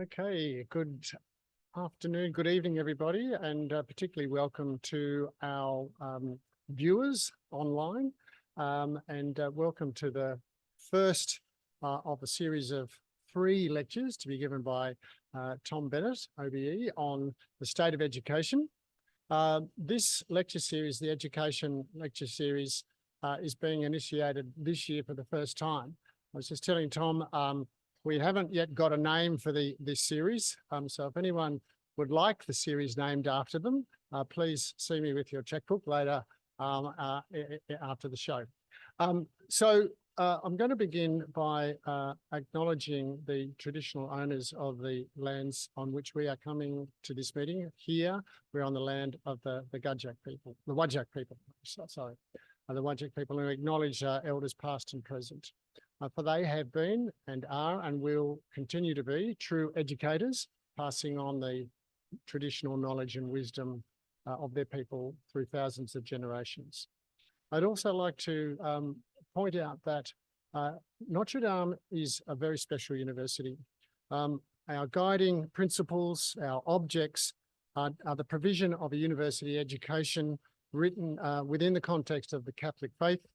Okay, good afternoon, good evening, everybody, and particularly welcome to our viewers online, and welcome to the first of a series of 3 lectures to be given by Tom Bennett, OBE, on the state of education. This lecture series, the Education Lecture Series, is being initiated this year for the first time. I was just telling Tom, we haven't yet got a name for this series, so if anyone would like the series named after them, please see me with your checkbook later after the show. I'm going to begin by acknowledging the traditional owners of the lands on which we are coming to this meeting. Here, we're on the land of the Whadjuk people, the Whadjuk people, who acknowledge elders past and present. For they have been and are and will continue to be true educators, passing on the traditional knowledge and wisdom of their people through thousands of generations. I'd also like to point out that Notre is a very special university. Our guiding principles, our objects are the provision of a university education written within the context of the Catholic faith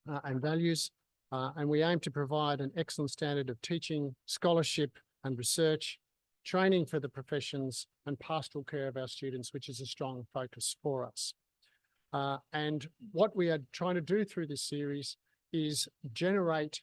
and values. And we aim to provide an excellent standard of teaching, scholarship and research, training for the professions and pastoral care of our students, which is a strong focus for us. And what we are trying to do through this series is generate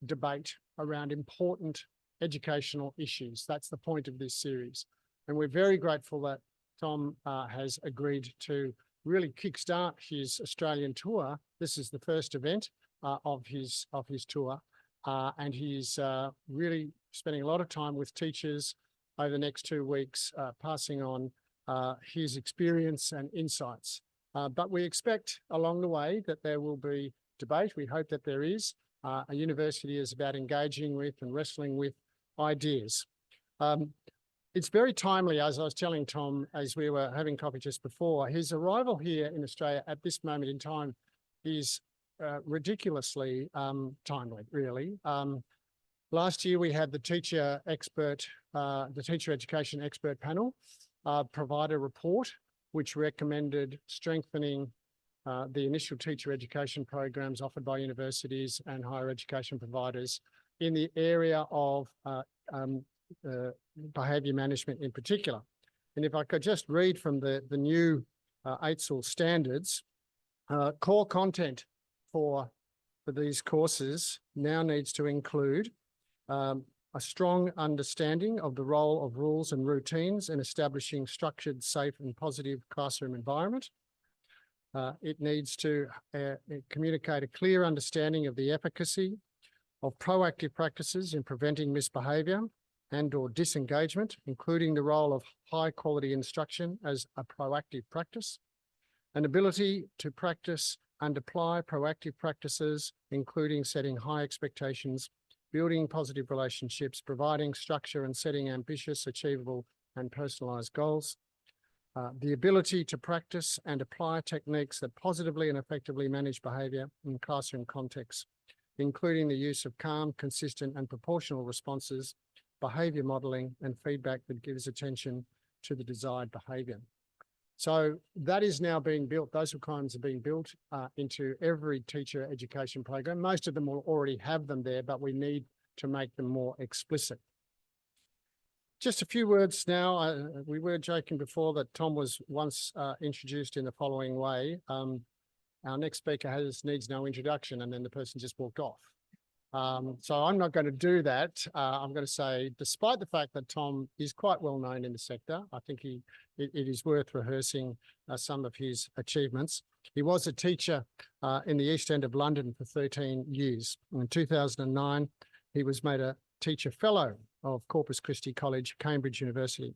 debate around important educational issues. That's the point of this series. And we're very grateful that Tom has agreed to really kickstart his Australian tour. This is the first event of his tour, and he's really spending a lot of time with teachers over the next 2 weeks, passing on his experience and insights. But we expect along the way that there will be debate. We hope that there is. A university is about engaging with and wrestling with ideas. It's very timely, as I was telling Tom as we were having coffee just before. His arrival here in Australia at this moment in time is ridiculously timely, really. Last year we had the teacher education expert panel provide a report which recommended strengthening the initial teacher education programs offered by universities and higher education providers in the area of behaviour management in particular. And if I could just read from the new AITSL standards, core content for these courses now needs to include a strong understanding of the role of rules and routines in establishing structured, safe and positive classroom environment. It needs to communicate a clear understanding of the efficacy of proactive practices in preventing misbehaviour and/or disengagement, including the role of high quality instruction as a proactive practice, an ability to practice and apply proactive practices, including setting high expectations, building positive relationships, providing structure and setting ambitious, achievable and personalised goals, the ability to practice and apply techniques that positively and effectively manage behaviour in classroom contexts, including the use of calm, consistent and proportional responses, behaviour modelling and feedback that gives attention to the desired behaviour. So that is now being built. Those requirements are being built into every teacher education program. Most of them will already have them there, but we need to make them more explicit. Just a few words now. We were joking before that Tom was once introduced in the following way. Our next speaker needs no introduction, and then the person just walked off. So I'm not going to do that. I'm going to say, despite the fact that Tom is quite well known in the sector, I think it is worth rehearsing some of his achievements. He was a teacher in the East End of London for 13 years. In 2009, he was made a teacher fellow of Corpus Christi College, Cambridge University.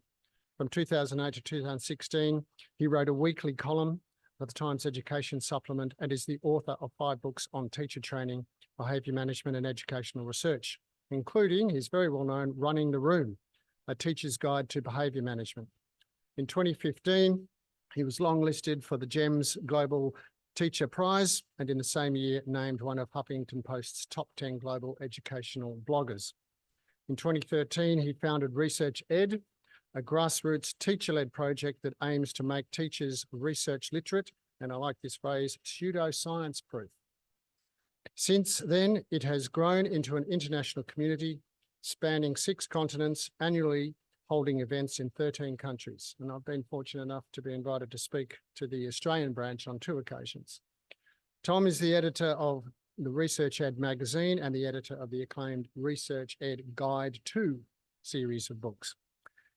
From 2008 to 2016, he wrote a weekly column for the Times Education Supplement and is the author of 5 books on teacher training, behaviour management and educational research, including his very well-known Running the Room, a teacher's guide to behaviour management. In 2015, he was longlisted for the GEMS Global Teacher Prize and in the same year named one of Huffington Post's top 10 global educational bloggers. In 2013, he founded Research Ed, a grassroots teacher-led project that aims to make teachers research literate, and I like this phrase, pseudoscience proof. Since then, it has grown into an international community spanning 6 continents, annually holding events in 13 countries. And I've been fortunate enough to be invited to speak to the Australian branch on 2 occasions. Tom is the editor of the Research Ed magazine and the editor of the acclaimed Research Ed Guide 2 series of books.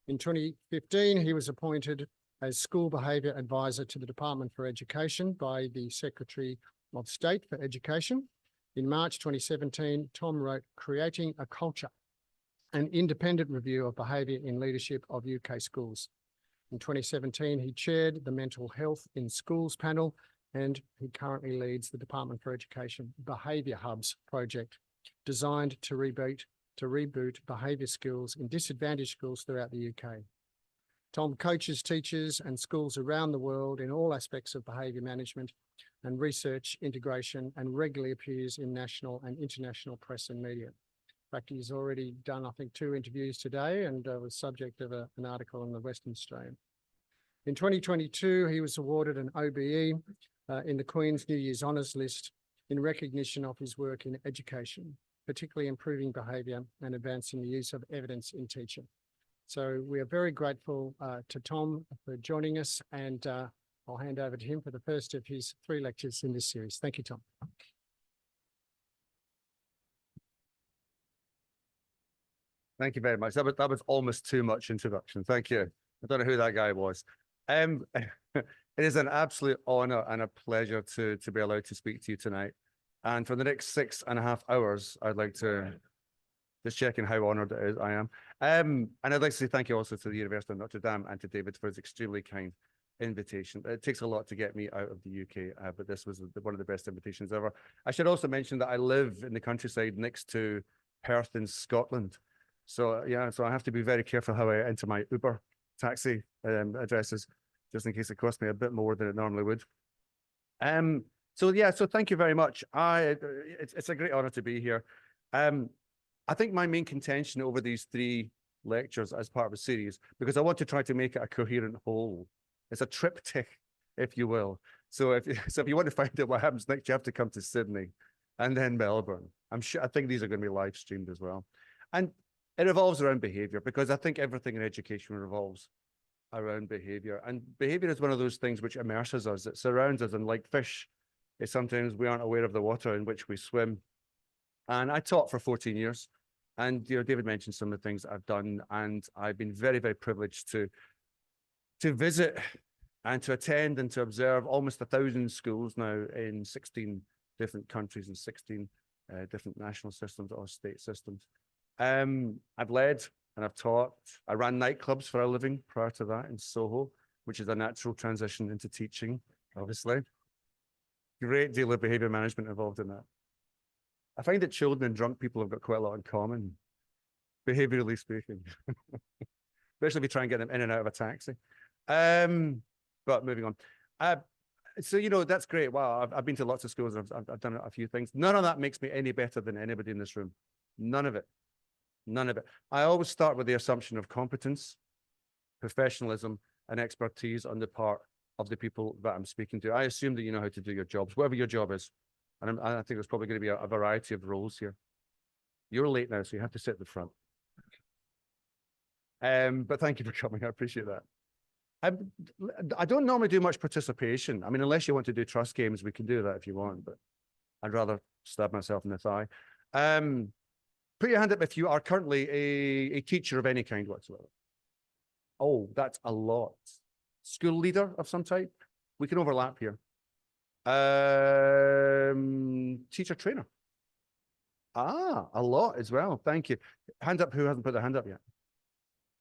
In 2015, he was appointed as School Behaviour Advisor to the Department for Education by the Secretary of State for Education. In March 2017, Tom wrote Creating a Culture, an independent review of behaviour in leadership of UK schools. In 2017, he chaired the Mental Health in Schools panel, and he currently leads the Department for Education Behaviour Hubs project, designed to reboot behaviour skills in disadvantaged schools throughout the UK. Tom coaches teachers and schools around the world in all aspects of behaviour management and research integration, and regularly appears in national and international press and media. In fact, he's already done, I think, 2 interviews today, and was subject of an article in the Western Australian. In 2022, he was awarded an OBE in the Queen's New Year's Honours List in recognition of his work in education, particularly improving behaviour and advancing the use of evidence in teaching. So we are very grateful to Tom for joining us, and I'll hand over to him for the first of his 3 lectures in this series. Thank you, Tom. Thank you very much. That was almost too much introduction. Thank you. I don't know who that guy was. It is an absolute honour and a pleasure to be allowed to speak to you tonight. And for the next 6.5 hours, I'd like to just checking how honoured I am. And I'd like to say thank you also to the University of Notre Dame and to David for his extremely kind invitation. It takes a lot to get me out of the UK, but this was one of the best invitations ever. I should also mention that I live in the countryside next to Perth in Scotland. So yeah, so I have to be very careful how I enter my Uber taxi addresses, just in case it costs me a bit more than it normally would. So yeah, so thank you very much. It's a great honour to be here. I think my main contention over these 3 lectures as part of a series, because I want to try to make it a coherent whole. It's a triptych, if you will. So if you want to find out what happens next, you have to come to Sydney and then Melbourne. I think these are going to be live streamed as well. And it revolves around behaviour, because I think everything in education revolves around behaviour. And behaviour is one of those things which immerses us. It surrounds us, and like fish, sometimes we aren't aware of the water in which we swim. And I taught for 14 years. And David mentioned some of the things I've done, and I've been very, very privileged to visit and to attend and to observe almost 1,000 schools now in 16 different countries and 16 different national systems or state systems. I've led and I've taught. I ran nightclubs for a living prior to that in Soho, which is a natural transition into teaching, obviously. Great deal of behaviour management involved in that. I find that children and drunk people have got quite a lot in common, behaviourally speaking, especially if you try and get them in and out of a taxi. But moving on. So, that's great. Wow, I've been to lots of schools and I've done a few things. None of that makes me any better than anybody in this room. None of it. None of it. I always start with the assumption of competence, professionalism, and expertise on the part of the people that I'm speaking to. I assume that you know how to do your jobs, whatever your job is. And I think there's probably going to be a variety of roles here. You're late now, so you have to sit at the front. But thank you for coming. I appreciate that. I don't normally do much participation. I mean, unless you want to do trust games, we can do that if you want, but I'd rather stab myself in the thigh. Put your hand up if you are currently a teacher of any kind whatsoever. Oh, that's a lot. School leader of some type? We can overlap here. Teacher trainer. Ah, a lot as well. Thank you. Hand up who hasn't put their hand up yet.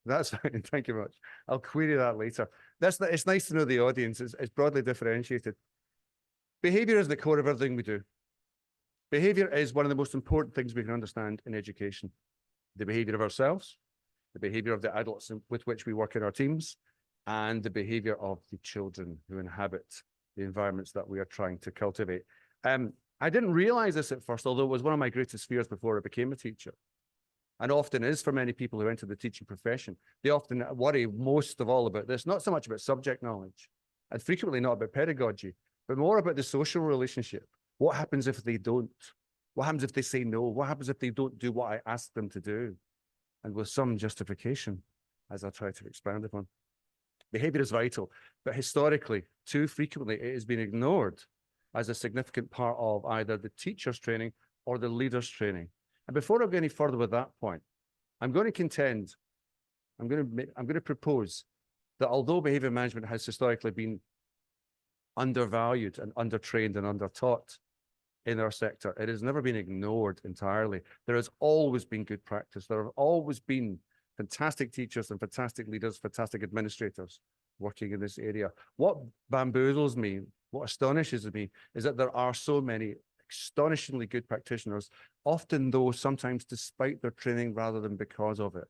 That's fine. Thank you very much. I'll query that later. It's nice to know the audience. It's broadly differentiated. Behaviour is the core of everything we do. Behaviour is one of the most important things we can understand in education. The behaviour of ourselves, the behaviour of the adults with which we work in our teams, and the behaviour of the children who inhabit the environments that we are trying to cultivate. I didn't realise this at first, although it was one of my greatest fears before I became a teacher. and often is for many people who enter the teaching profession. They often worry most of all about this, not so much about subject knowledge, and frequently not about pedagogy, but more about the social relationship. What happens if they don't? What happens if they say no? What happens if they don't do what I ask them to do? And with some justification, as I try to expand upon. Behaviour is vital, but historically, too frequently, it has been ignored as a significant part of either the teacher's training or the leader's training. And before I go any further with that point, I'm going to contend, I'm going to propose that although behaviour management has historically been undervalued and undertrained and undertaught in our sector, it has never been ignored entirely. There has always been good practice. There have always been fantastic teachers and fantastic leaders, fantastic administrators working in this area. What bamboozles me, what astonishes me, is that there are so many astonishingly good practitioners, often though sometimes despite their training rather than because of it.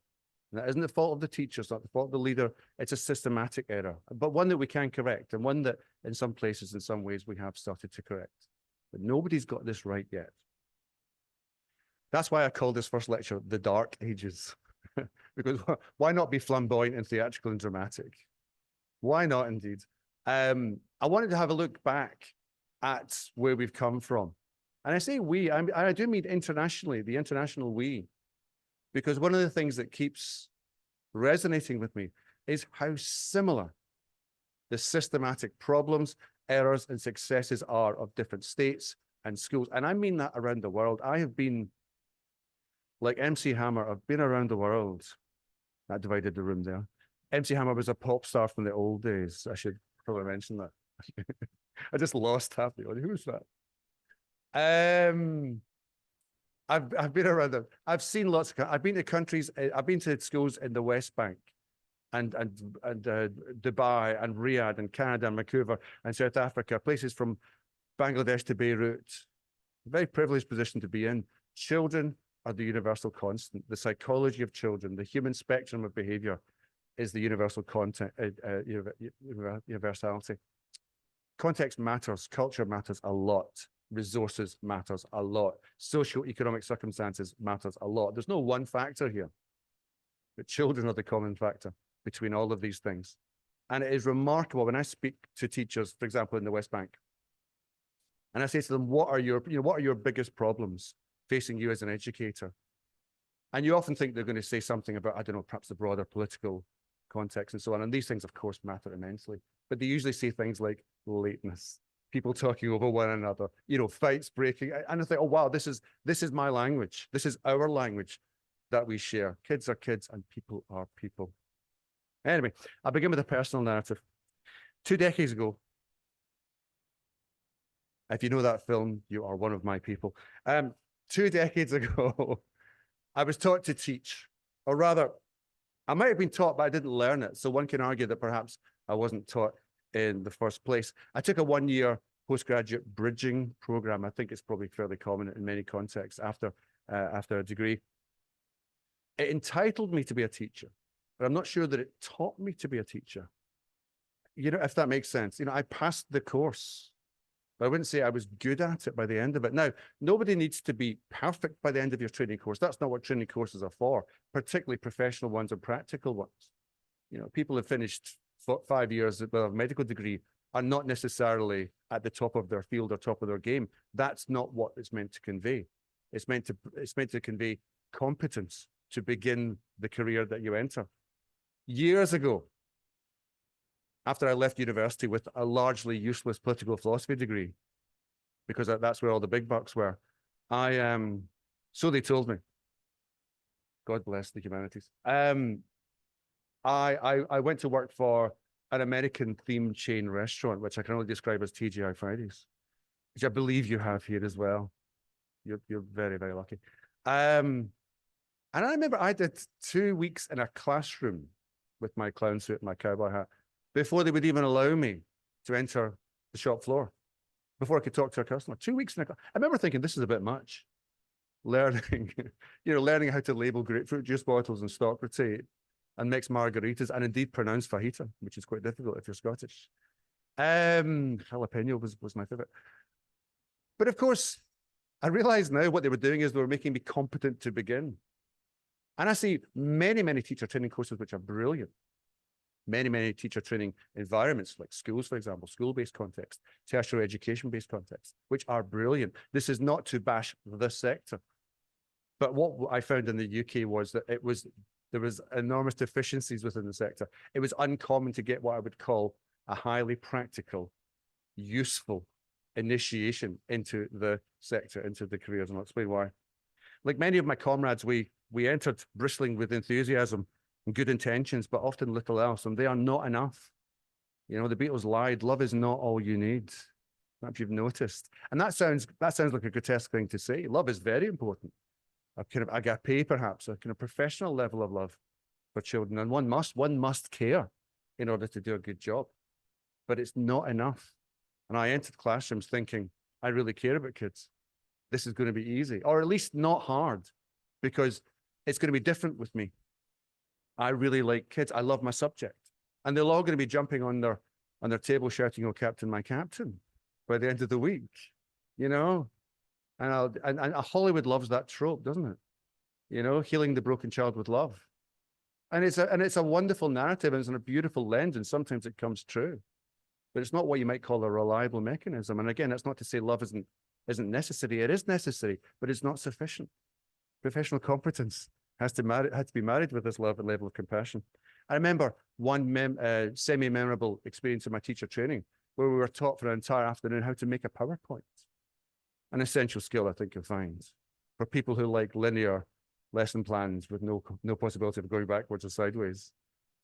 And that isn't the fault of the teacher, it's not the fault of the leader, it's a systematic error, but one that we can correct, and one that in some places, in some ways, we have started to correct. But nobody's got this right yet. That's why I called this first lecture The Dark Ages. Because why not be flamboyant and theatrical and dramatic? Why not, indeed? I wanted to have a look back at where we've come from. And I say we, I do mean internationally, the international we, because one of the things that keeps resonating with me is how similar the systematic problems, errors, and successes are of different states and schools. And I mean that around the world. I have been, like MC Hammer, I've been around the world. That divided the room there. MC Hammer was a pop star from the old days. I should probably mention that. I just lost half the audience. Who's that? I've been around them. I've seen lots of. I've been to countries. I've been to schools in the West Bank, and Dubai and Riyadh and Canada and Vancouver and South Africa, places from Bangladesh to Beirut. A very privileged position to be in. Children are the universal constant. The psychology of children, the human spectrum of behavior, is the universal content, universality. Context matters. Culture matters a lot. Resources matters a lot. Socio-economic circumstances matters a lot. There's no one factor here, but children are the common factor between all of these things. And it is remarkable when I speak to teachers, for example, in the West Bank, and I say to them, what are your biggest problems facing you as an educator? And you often think they're going to say something about, I don't know, perhaps the broader political context and so on. And these things, of course, matter immensely. But they usually say things like lateness, people talking over one another, fights breaking. And I think, oh, wow, this is my language. This is our language that we share. Kids are kids and people are people. Anyway, I'll begin with a personal narrative. 2 decades ago, if you know that film, you are one of my people. 2 decades ago, I was taught to teach, or rather, I might have been taught, but I didn't learn it. So one can argue that perhaps I wasn't taught in the first place. I took a 1-year postgraduate bridging program. I think it's probably fairly common in many contexts after a degree. It entitled me to be a teacher, but I'm not sure that it taught me to be a teacher. If that makes sense. I passed the course, but I wouldn't say I was good at it by the end of it. Now, nobody needs to be perfect by the end of your training course. That's not what training courses are for, particularly professional ones and practical ones. People have finished 5 years with a medical degree are not necessarily at the top of their field or top of their game. That's not what it's meant to convey. It's meant to convey competence to begin the career that you enter. Years ago, after I left university with a largely useless political philosophy degree, because that's where all the big bucks were, so they told me, God bless the humanities. I went to work for an American themed chain restaurant, which I can only describe as TGI Fridays, which I believe you have here as well. You're very, very lucky. And I remember I did 2 weeks in a classroom with my clown suit and my cowboy hat before they would even allow me to enter the shop floor, before I could talk to a customer. 2 weeks in a class. I remember thinking, this is a bit much. Learning, learning how to label grapefruit juice bottles and stock rotate and mix margaritas and indeed pronounce fajita, which is quite difficult if you're Scottish. Jalapeno was my favorite. But of course, I realize now what they were doing is they were making me competent to begin. And I see many, many teacher training courses which are brilliant. Many, many teacher training environments, like schools, for example, school-based context, tertiary education-based context, which are brilliant. This is not to bash this sector. But what I found in the UK was that there was enormous deficiencies within the sector. It was uncommon to get what I would call a highly practical, useful initiation into the sector, into the careers, and I'll explain why. Like many of my comrades, we entered bristling with enthusiasm and good intentions, but often little else, and they are not enough. You know, the Beatles lied, love is not all you need. Perhaps you've noticed. And that sounds like a grotesque thing to say. Love is very important. A kind of agape, perhaps, a kind of professional level of love for children. And one must care in order to do a good job. But it's not enough. And I entered classrooms thinking, I really care about kids. This is going to be easy, or at least not hard, because it's going to be different with me. I really like kids. I love my subject. And they're all going to be jumping on their table shouting, "Oh, Captain, my Captain," by the end of the week, you know? And Hollywood loves that trope, doesn't it? You know, healing the broken child with love. And it's a wonderful narrative, and it's in a beautiful lens, and sometimes it comes true. But it's not what you might call a reliable mechanism. And again, that's not to say love isn't necessary. It is necessary, but it's not sufficient. Professional competence has to be married with this level of compassion. I remember one semi-memorable experience in my teacher training where we were taught for an entire afternoon how to make a PowerPoint. An essential skill, I think you'll find, for people who like linear lesson plans with no possibility of going backwards or sideways.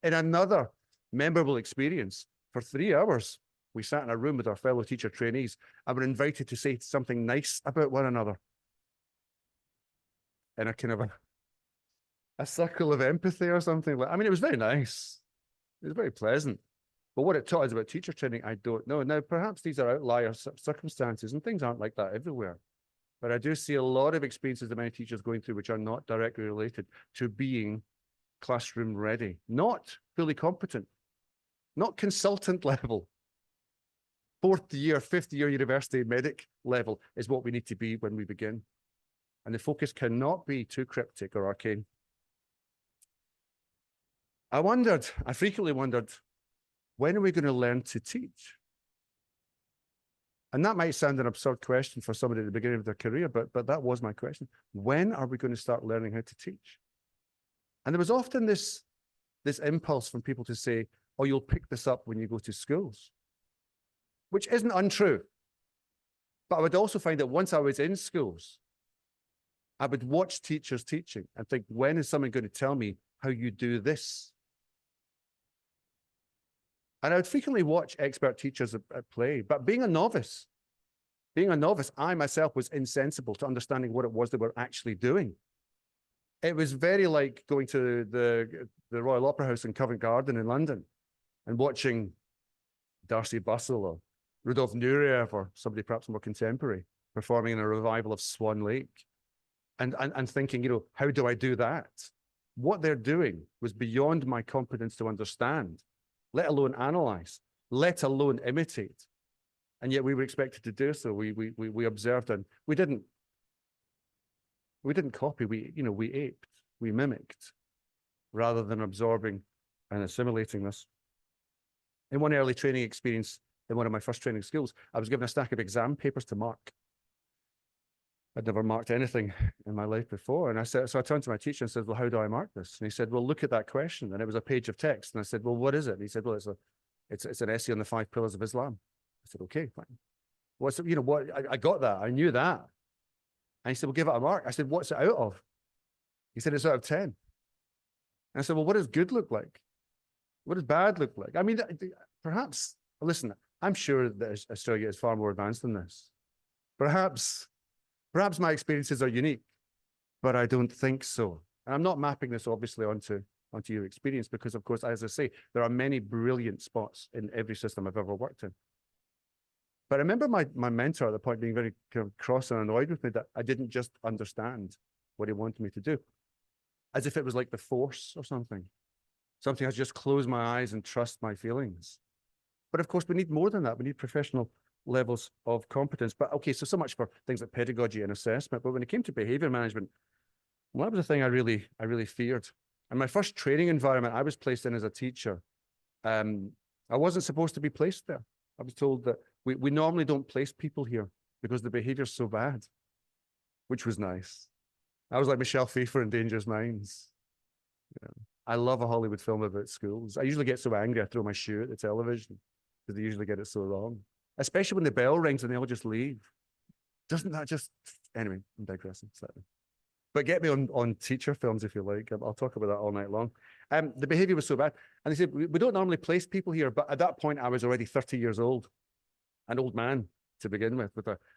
In another memorable experience, for 3 hours, we sat in a room with our fellow teacher trainees and were invited to say something nice about one another in a kind of a circle of empathy or something. I mean, it was very nice. It was very pleasant. But what it taught us about teacher training, I don't know. Now, perhaps these are outlier circumstances and things aren't like that everywhere. But I do see a lot of experiences that many teachers going through which are not directly related to being classroom ready, not fully competent, not consultant level. 4th year, 5th year university medic level is what we need to be when we begin. And the focus cannot be too cryptic or arcane. I frequently wondered, when are we going to learn to teach? And that might sound an absurd question for somebody at the beginning of their career, but that was my question. When are we going to start learning how to teach? And there was often this impulse from people to say, "Oh, you'll pick this up when you go to schools," which isn't untrue. But I would also find that once I was in schools, I would watch teachers teaching and think, when is someone going to tell me how you do this? And I would frequently watch expert teachers at play, but being a novice, I myself was insensible to understanding what it was they were actually doing. It was very like going to the Royal Opera House in Covent Garden in London and watching Darcy Bussell or Rudolf Nureyev or somebody perhaps more contemporary performing in a revival of Swan Lake and thinking, you know, how do I do that? What they're doing was beyond my competence to understand, let alone analyze, let alone imitate. And yet we were expected to do so. We observed and we didn't copy, we aped, we mimicked, rather than absorbing and assimilating this. In one early training experience, in one of my first training schools, I was given a stack of exam papers to mark. I'd never marked anything in my life before. And so I turned to my teacher and said, "Well, how do I mark this?" And he said, "Well, look at that question." And it was a page of text. And I said, "Well, what is it?" And he said, "Well, it's an essay on the 5 pillars of Islam." I said, "Okay, fine." What's it, what? I got that. I knew that. And he said, "Well, give it a mark." I said, "What's it out of?" He said, "It's out of 10. And I said, "Well, what does good look like? What does bad look like?" I mean, perhaps, listen, I'm sure that Australia is far more advanced than this. Perhaps my experiences are unique, but I don't think so. And I'm not mapping this obviously onto your experience because, of course, as I say, there are many brilliant spots in every system I've ever worked in. But I remember my mentor at the point being very kind of cross and annoyed with me that I didn't just understand what he wanted me to do, as if it was like the Force or something. Something I just close my eyes and trust my feelings. But of course, we need more than that. We need professional levels of competence. But okay, so much for things like pedagogy and assessment. But when it came to behavior management, Well, that was the thing I really feared. And my first training environment I was placed in as a teacher, I wasn't supposed to be placed there. I was told that we normally don't place people here because the behavior's so bad, which was nice. I was like Michelle Pfeiffer in Dangerous Minds. Yeah. I love a Hollywood film about schools. I usually get so angry I throw my shoe at the television because they usually get it so wrong, especially when the bell rings and they all just leave. Doesn't that just... Anyway, I'm digressing slightly. But get me on teacher films if you like. I'll talk about that all night long. The behavior was so bad. And they said, we don't normally place people here. But at that point, I was already 30 years old, an old man to begin with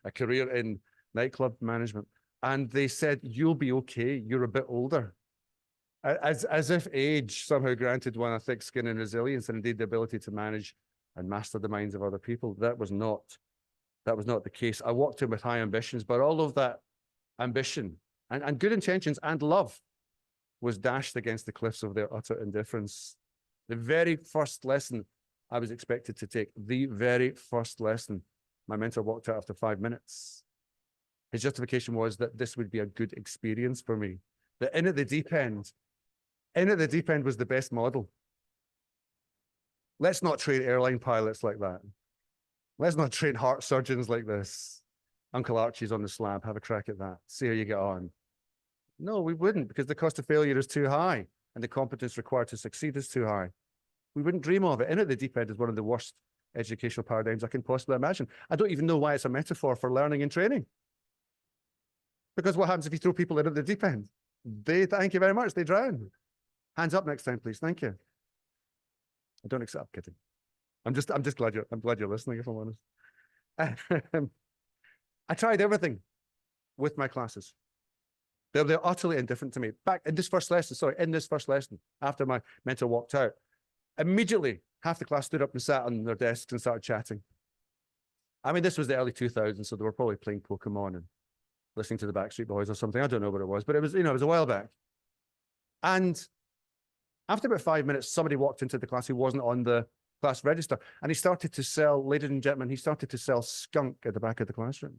a career in nightclub management. And they said, you'll be okay. You're a bit older. As if age somehow granted one a thick skin and resilience and indeed the ability to manage and master the minds of other people. That was not the case. I walked in with high ambitions, but all of that ambition and good intentions and love was dashed against the cliffs of their utter indifference. The very first lesson I was expected to take, the very first lesson, my mentor walked out after 5 minutes. His justification was that this would be a good experience for me. That in at the deep end was the best model. Let's not train airline pilots like that. Let's not train heart surgeons like this. Uncle Archie's on the slab, have a crack at that. See how you get on. No, we wouldn't, because the cost of failure is too high and the competence required to succeed is too high. We wouldn't dream of it. In at the deep end is one of the worst educational paradigms I can possibly imagine. I don't even know why it's a metaphor for learning and training. Because what happens if you throw people in at the deep end? Thank you very much, they drown. Hands up next time, please. Thank you. I don't accept kidding. I'm just glad you're listening, if I'm honest. I tried everything with my classes. They're utterly indifferent to me. In this first lesson, after my mentor walked out, immediately half the class stood up and sat on their desks and started chatting. I mean, this was the early 2000s, so they were probably playing Pokemon and listening to the Backstreet Boys or something. I don't know what it was, but it was, it was a while back. And after about 5 minutes, somebody walked into the class who wasn't on the class register, and he started to sell, ladies and gentlemen, he started to sell skunk at the back of the classroom,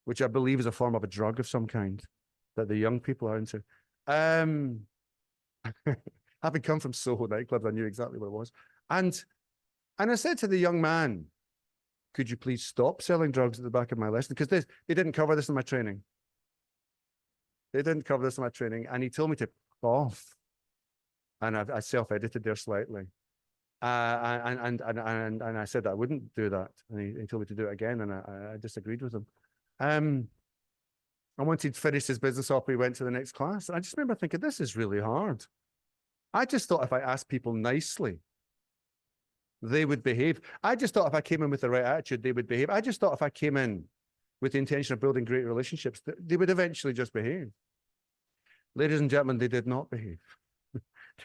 which I believe is a form of a drug of some kind that the young people are into. Having come from Soho nightclubs, I knew exactly what it was. And I said to the young man, could you please stop selling drugs at the back of my lesson? Because they didn't cover this in my training. They didn't cover this in my training. And he told me to off. And I self-edited there slightly. And I said I wouldn't do that. And he told me to do it again, and I disagreed with him. And once he'd finished his business up, we went to the next class. And I just remember thinking, this is really hard. I just thought if I asked people nicely, they would behave. I just thought if I came in with the right attitude, they would behave. I just thought if I came in with the intention of building great relationships, they would eventually just behave. Ladies and gentlemen, they did not behave.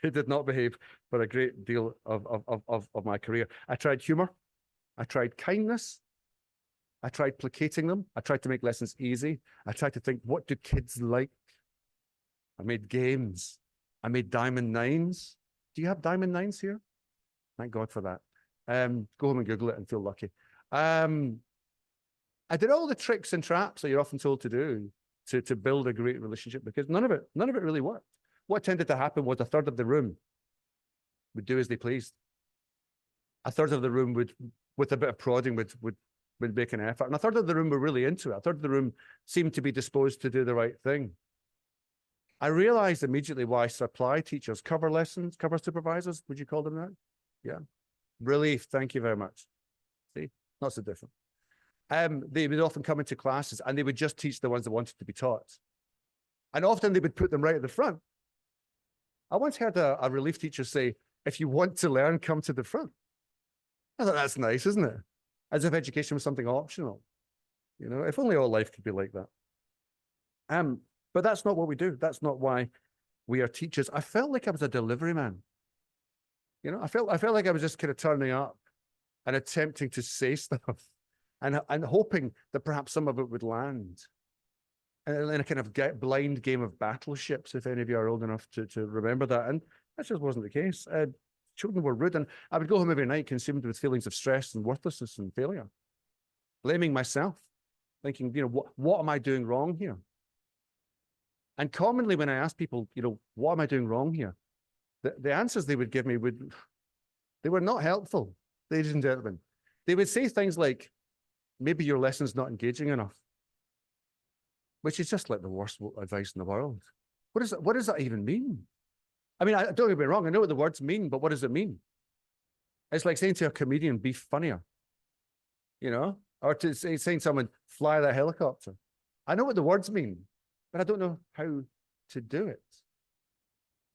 They did not behave for a great deal of my career. I tried humor. I tried kindness. I tried placating them. I tried to make lessons easy. I tried to think, what do kids like? I made games. I made diamond nines. Do you have diamond nines here? Thank God for that. Go home and Google it and feel lucky. I did all the tricks and traps that you're often told to do to build a great relationship, because none of it really worked. What tended to happen was a third of the room would do as they pleased. A third of the room would, with a bit of prodding, would make an effort. And a third of the room were really into it. A third of the room seemed to be disposed to do the right thing. I realized immediately why supply teachers, cover supervisors, would you call them that? Yeah. Relief. Thank you very much. See, not so different. They would often come into classes and they would just teach the ones that wanted to be taught. And often they would put them right at the front. I once heard a relief teacher say, if you want to learn, come to the front. I thought, that's nice, isn't it? As if education was something optional. You know, if only all life could be like that. But that's not what we do. That's not why we are teachers. I felt like I was a delivery man. You know, I felt like I was just kind of turning up and attempting to say stuff and hoping that perhaps some of it would land. And in a kind of blind game of battleships, if any of you are old enough to remember that. And that just wasn't the case. Children were rude, and I would go home every night consumed with feelings of stress and worthlessness and failure, blaming myself, thinking, you know, what am I doing wrong here? And commonly when I ask people, you know, what am I doing wrong here? The answers they would give me they were not helpful, ladies and gentlemen. They would say things like, maybe your lesson's not engaging enough, which is just like the worst advice in the world. What does that even mean? I mean, don't get me wrong, I know what the words mean, but what does it mean? It's like saying to a comedian, be funnier, you know, or to saying someone, fly that helicopter. I know what the words mean, but I don't know how to do it.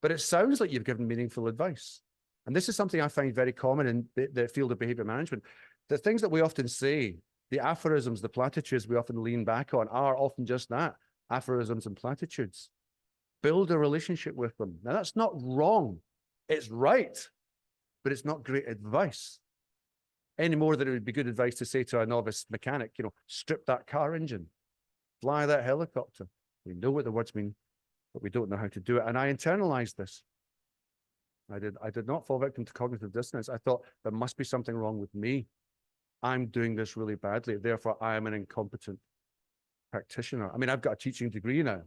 But it sounds like you've given meaningful advice. And this is something I find very common in the field of behavior management. The things that we often say, the aphorisms, the platitudes we often lean back on are often just that, aphorisms and platitudes. Build a relationship with them. Now, that's not wrong. It's right, but it's not great advice. Any more than it would be good advice to say to a novice mechanic, you know, strip that car engine, fly that helicopter. We know what the words mean, but we don't know how to do it. And I internalized this. I did not fall victim to cognitive dissonance. I thought there must be something wrong with me. I'm doing this really badly. Therefore, I am an incompetent practitioner. I mean, I've got a teaching degree now,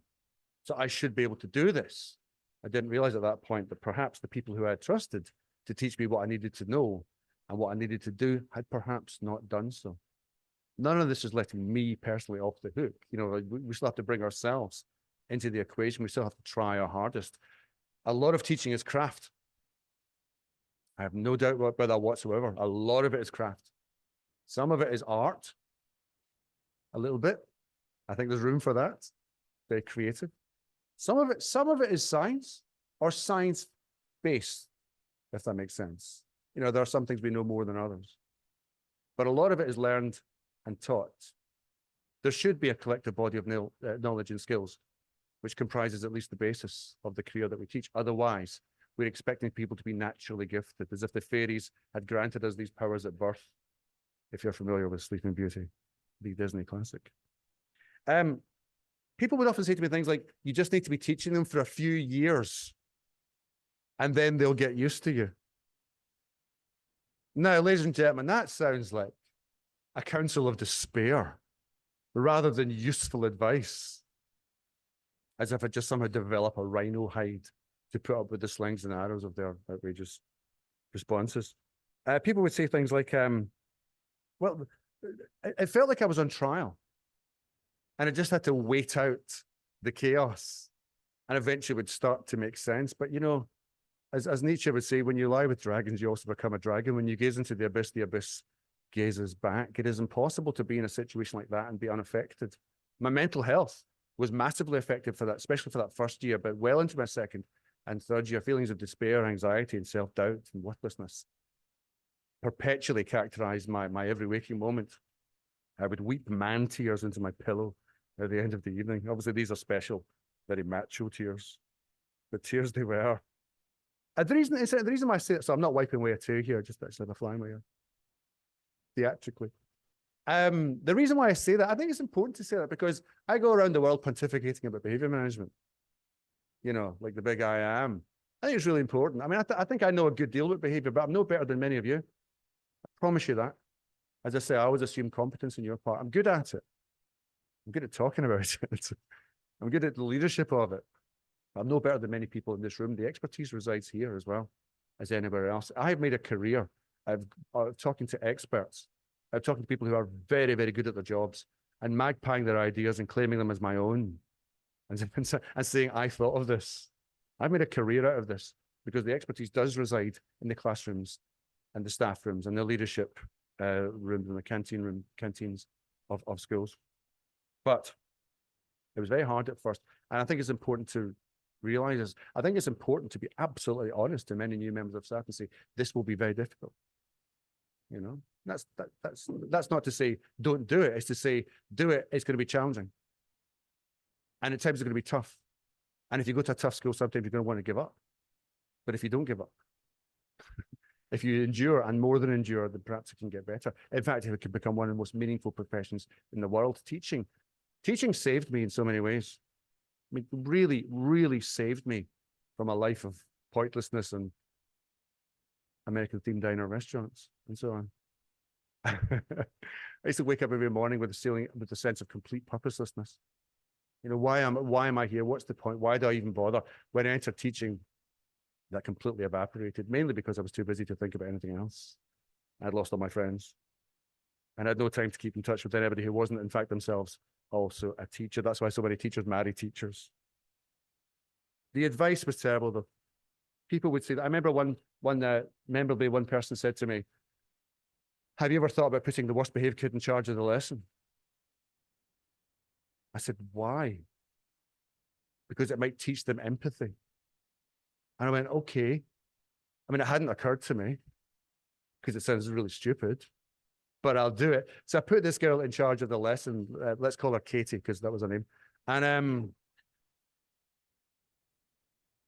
so I should be able to do this. I didn't realize at that point that perhaps the people who I had trusted to teach me what I needed to know and what I needed to do had perhaps not done so. None of this is letting me personally off the hook. You know, we still have to bring ourselves into the equation. We still have to try our hardest. A lot of teaching is craft. I have no doubt about that whatsoever. A lot of it is craft. Some of it is art, a little bit. I think there's room for that. Very creative. Some of it is science or science-based, if that makes sense. You know, there are some things we know more than others. But a lot of it is learned and taught. There should be a collective body of knowledge and skills, which comprises at least the basis of the career that we teach. Otherwise, we're expecting people to be naturally gifted, as if the fairies had granted us these powers at birth. If you're familiar with Sleeping Beauty, the Disney classic. People would often say to me things like, you just need to be teaching them for a few years, and then they'll get used to you. Now, ladies and gentlemen, that sounds like a counsel of despair rather than useful advice, as if I just somehow develop a rhino hide to put up with the slings and arrows of their outrageous responses. People would say things like, well, it felt like I was on trial and I just had to wait out the chaos and eventually would start to make sense. But, you know, as Nietzsche would say, when you lie with dragons, you also become a dragon. When you gaze into the abyss gazes back. It is impossible to be in a situation like that and be unaffected. My mental health was massively affected for that, especially for that first year, but well into my second and third year, feelings of despair, anxiety, and self-doubt and worthlessness perpetually characterized my every waking moment. I would weep man tears into my pillow at the end of the evening. Obviously, these are special, very macho tears, but tears they were. And the reason why I say it, so I'm not wiping away a tear here, just actually a fly in my ear, theatrically. The reason why I say that, I think it's important to say that because I go around the world pontificating about behavior management, you know, like the big I am. I think it's really important. I mean, I think I know a good deal about behavior, but I'm no better than many of you. I promise you that. As I say, I always assume competence on your part. I'm good at it. I'm good at talking about it. I'm good at the leadership of it. I'm no better than many people in this room. The expertise resides here as well as anywhere else. I have made a career of talking to experts, of talking to people who are very, very good at their jobs and magpieing their ideas and claiming them as my own and saying, I thought of this. I've made a career out of this because the expertise does reside in the classrooms and the staff rooms and the leadership rooms and the canteens of schools. But it was very hard at first. And I think it's important to realize this. I think it's important to be absolutely honest to many new members of staff and say, this will be very difficult. You know, that's not to say don't do it. It's to say, do it. It's going to be challenging. And at times it's going to be tough. And if you go to a tough school, sometimes you're going to want to give up. But if you don't give up, if you endure and more than endure, then perhaps it can get better. In fact, it can become one of the most meaningful professions in the world. Teaching saved me in so many ways. I mean, really, really saved me from a life of pointlessness and American themed diner restaurants and so on. I used to wake up every morning with a sense of complete purposelessness. You know, why am I here? What's the point? Why do I even bother? When I entered teaching, that completely evaporated, mainly because I was too busy to think about anything else. I'd lost all my friends, and I had no time to keep in touch with anybody who wasn't, in fact, themselves also a teacher. That's why so many teachers marry teachers. The advice was terrible, though. People would say that. I remember memorably, one person said to me, "Have you ever thought about putting the worst behaved kid in charge of the lesson?" I said, "Why?" "Because it might teach them empathy." And I went, "Okay." I mean, it hadn't occurred to me because it sounds really stupid, but I'll do it. So I put this girl in charge of the lesson. Let's call her Katie because that was her name. And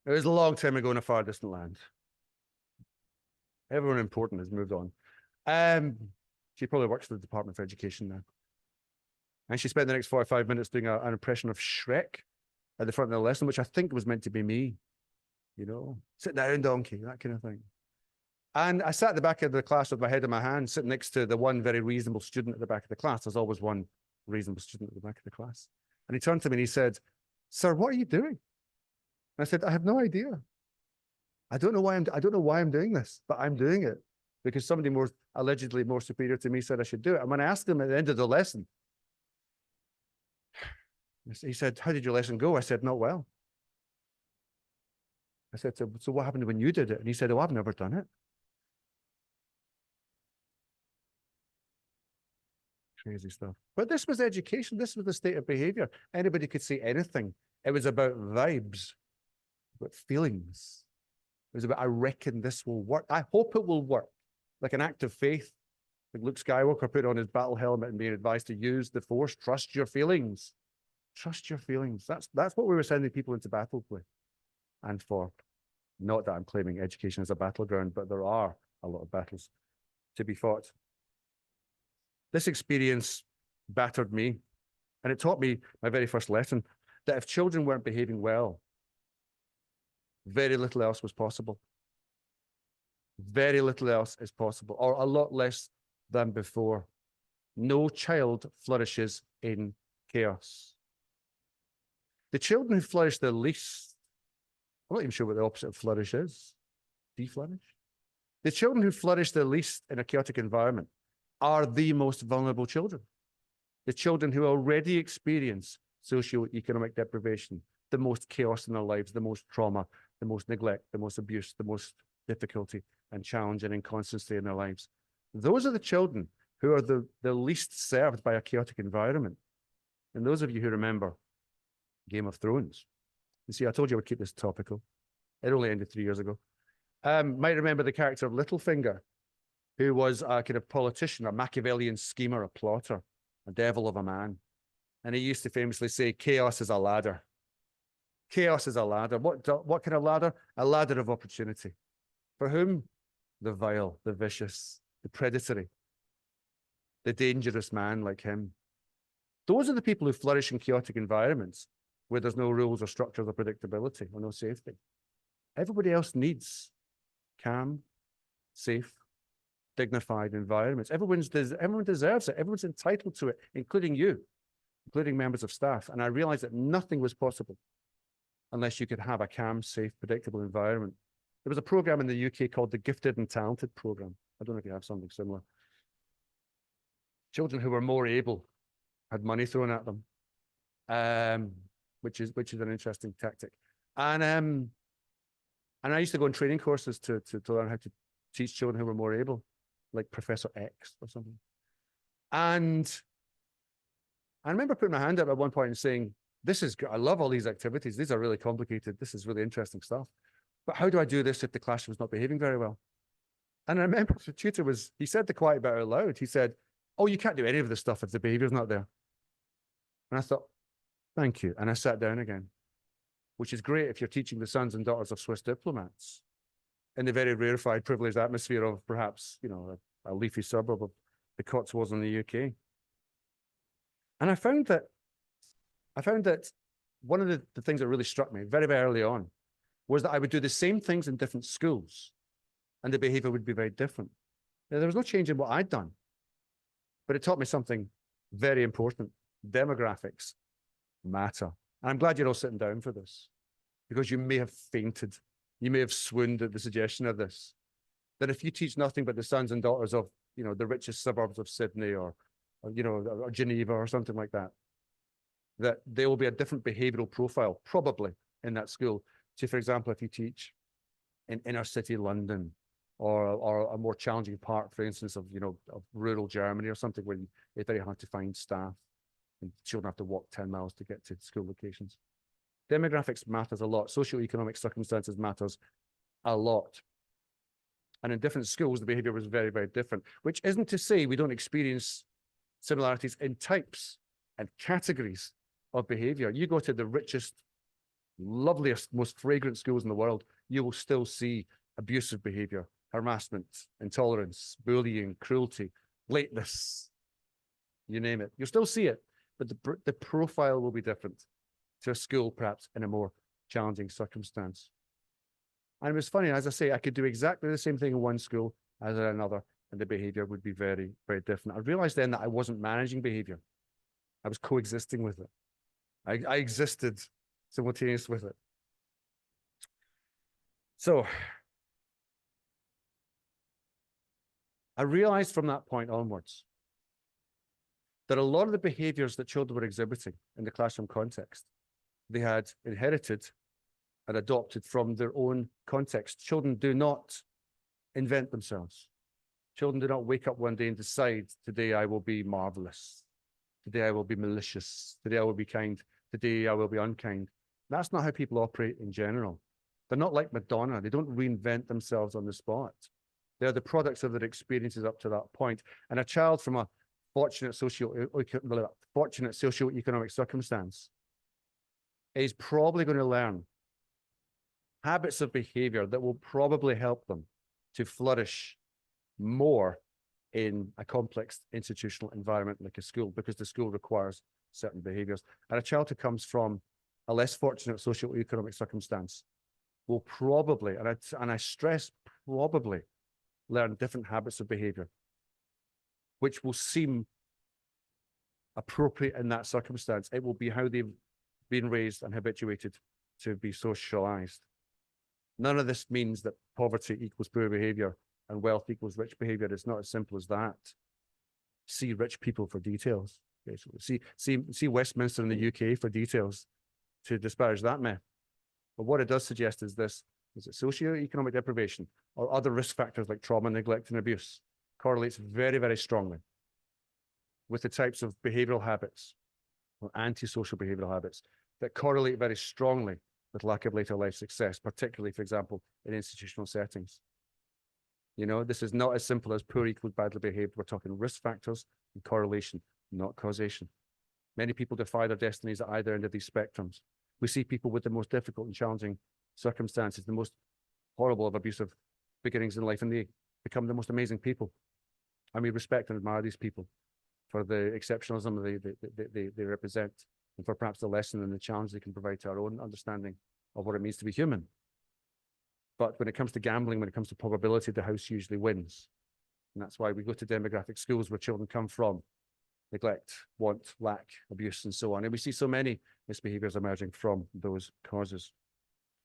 it was a long time ago in a far distant land. Everyone important has moved on. She probably works for the Department for Education now. And she spent the next 45 minutes doing an impression of Shrek at the front of the lesson, which I think was meant to be me. You know, sit down, donkey, that kind of thing. And I sat at the back of the class with my head in my hand, sitting next to the one very reasonable student at the back of the class. There's always one reasonable student at the back of the class. And he turned to me and he said, "Sir, what are you doing?" And I said, "I have no idea. I don't know why I'm doing this, but I'm doing it because somebody allegedly more superior to me said I should do it." And when I asked him at the end of the lesson, he said, "How did your lesson go?" I said, "Not well." I said, so what happened when you did it?" And he said, "Oh, I've never done it." Crazy stuff. But this was education. This was the state of behavior. Anybody could say anything. It was about vibes, about feelings. It was about, I reckon this will work. I hope it will work. Like an act of faith. Like Luke Skywalker put on his battle helmet and being advised to use the Force. Trust your feelings. Trust your feelings. That's what we were sending people into battle with. And for, not that I'm claiming education is a battleground, but there are a lot of battles to be fought. This experience battered me, and it taught me my very first lesson, that if children weren't behaving well, very little else was possible. Very little else is possible, or a lot less than before. No child flourishes in chaos. The children who flourish the least, I'm not even sure what the opposite of flourish is. Deflourish? The children who flourish the least in a chaotic environment are the most vulnerable children. The children who already experience socioeconomic deprivation, the most chaos in their lives, the most trauma, the most neglect, the most abuse, the most difficulty and challenge and inconstancy in their lives. Those are the children who are the least served by a chaotic environment. And those of you who remember Game of Thrones, you see, I told you I would keep this topical. It only ended 3 years ago. Might remember the character of Littlefinger, who was a kind of politician, a Machiavellian schemer, a plotter, a devil of a man. And he used to famously say, chaos is a ladder. Chaos is a ladder. What kind of ladder? A ladder of opportunity. For whom? The vile, the vicious, the predatory, the dangerous man like him. Those are the people who flourish in chaotic environments where there's no rules or structures or predictability or no safety. Everybody else needs calm, safe, dignified environments. Everyone deserves it. Everyone's entitled to it, including you, including members of staff. And I realized that nothing was possible unless you could have a calm, safe, predictable environment. There was a program in the UK called the Gifted and Talented program. I don't know if you have something similar. Children who were more able had money thrown at them, which is an interesting tactic. And I used to go on training courses to learn how to teach children who were more able, like Professor X or something. And I remember putting my hand up at one point and saying, "This is good. I love all these activities. These are really complicated. This is really interesting stuff. But how do I do this if the classroom's not behaving very well?" And I remember the tutor he said the quiet bit out loud. He said, "Oh, you can't do any of this stuff if the behavior's not there." And I thought, thank you. And I sat down again, which is great if you're teaching the sons and daughters of Swiss diplomats in the very rarefied, privileged atmosphere of perhaps, you know, a leafy suburb of the Cotswolds in the UK. And I found that one of the things that really struck me very, very early on was that I would do the same things in different schools and the behavior would be very different. Now, there was no change in what I'd done, but it taught me something very important. Demographics matter. And I'm glad you're all sitting down for this, because you may have fainted. You may have swooned at the suggestion of this. That if you teach nothing but the sons and daughters of, the richest suburbs of Sydney or Geneva or something like that, that there will be a different behavioral profile, probably, in that school. So, for example, if you teach in inner city London or a more challenging part, for instance, of rural Germany or something where it's very hard to find staff and children have to walk 10 miles to get to school locations. Demographics matters a lot. Socioeconomic circumstances matters a lot. And in different schools, the behavior was very, very different, which isn't to say we don't experience similarities in types and categories of behavior. You go to the richest, loveliest, most fragrant schools in the world, you will still see abusive behavior, harassment, intolerance, bullying, cruelty, lateness, you name it. You'll still see it, but the profile will be different to a school, perhaps in a more challenging circumstance. And it was funny, as I say, I could do exactly the same thing in one school as in another, and the behavior would be very, very different. I realized then that I wasn't managing behavior. I was coexisting with it. I existed simultaneous with it. So I realized from that point onwards that a lot of the behaviors that children were exhibiting in the classroom context, they had inherited and adopted from their own context. Children do not invent themselves. Children do not wake up one day and decide, today I will be marvelous. Today I will be malicious. Today I will be kind. Today I will be unkind. That's not how people operate in general. They're not like Madonna. They don't reinvent themselves on the spot. They're the products of their experiences up to that point. And a child from a fortunate socioeconomic circumstance is probably going to learn habits of behavior that will probably help them to flourish more in a complex institutional environment like a school, because the school requires certain behaviors. And a child who comes from a less fortunate socioeconomic circumstance will probably, and I stress probably, learn different habits of behavior, which will seem appropriate in that circumstance. It will be how they've been raised and habituated to be socialized. None of this means that poverty equals poor behavior and wealth equals rich behavior. It's not as simple as that. See rich people for details, basically. See Westminster in the UK for details to disparage that myth. But what it does suggest is this, is that socioeconomic deprivation or other risk factors like trauma, neglect, and abuse correlates very, very strongly with the types of behavioral habits or antisocial behavioral habits that correlate very strongly with lack of later life success, particularly, for example, in institutional settings. This is not as simple as poor equals badly behaved. We're talking risk factors and correlation, not causation. Many people defy their destinies at either end of these spectrums. We see people with the most difficult and challenging circumstances, the most horrible of abusive beginnings in life, and they become the most amazing people. And we respect and admire these people for the exceptionalism they represent, and for perhaps the lesson and the challenge they can provide to our own understanding of what it means to be human. But when it comes to gambling, when it comes to probability, the house usually wins. And that's why we go to demographic schools where children come from: neglect, want, lack, abuse, and so on. And we see so many misbehaviors emerging from those causes.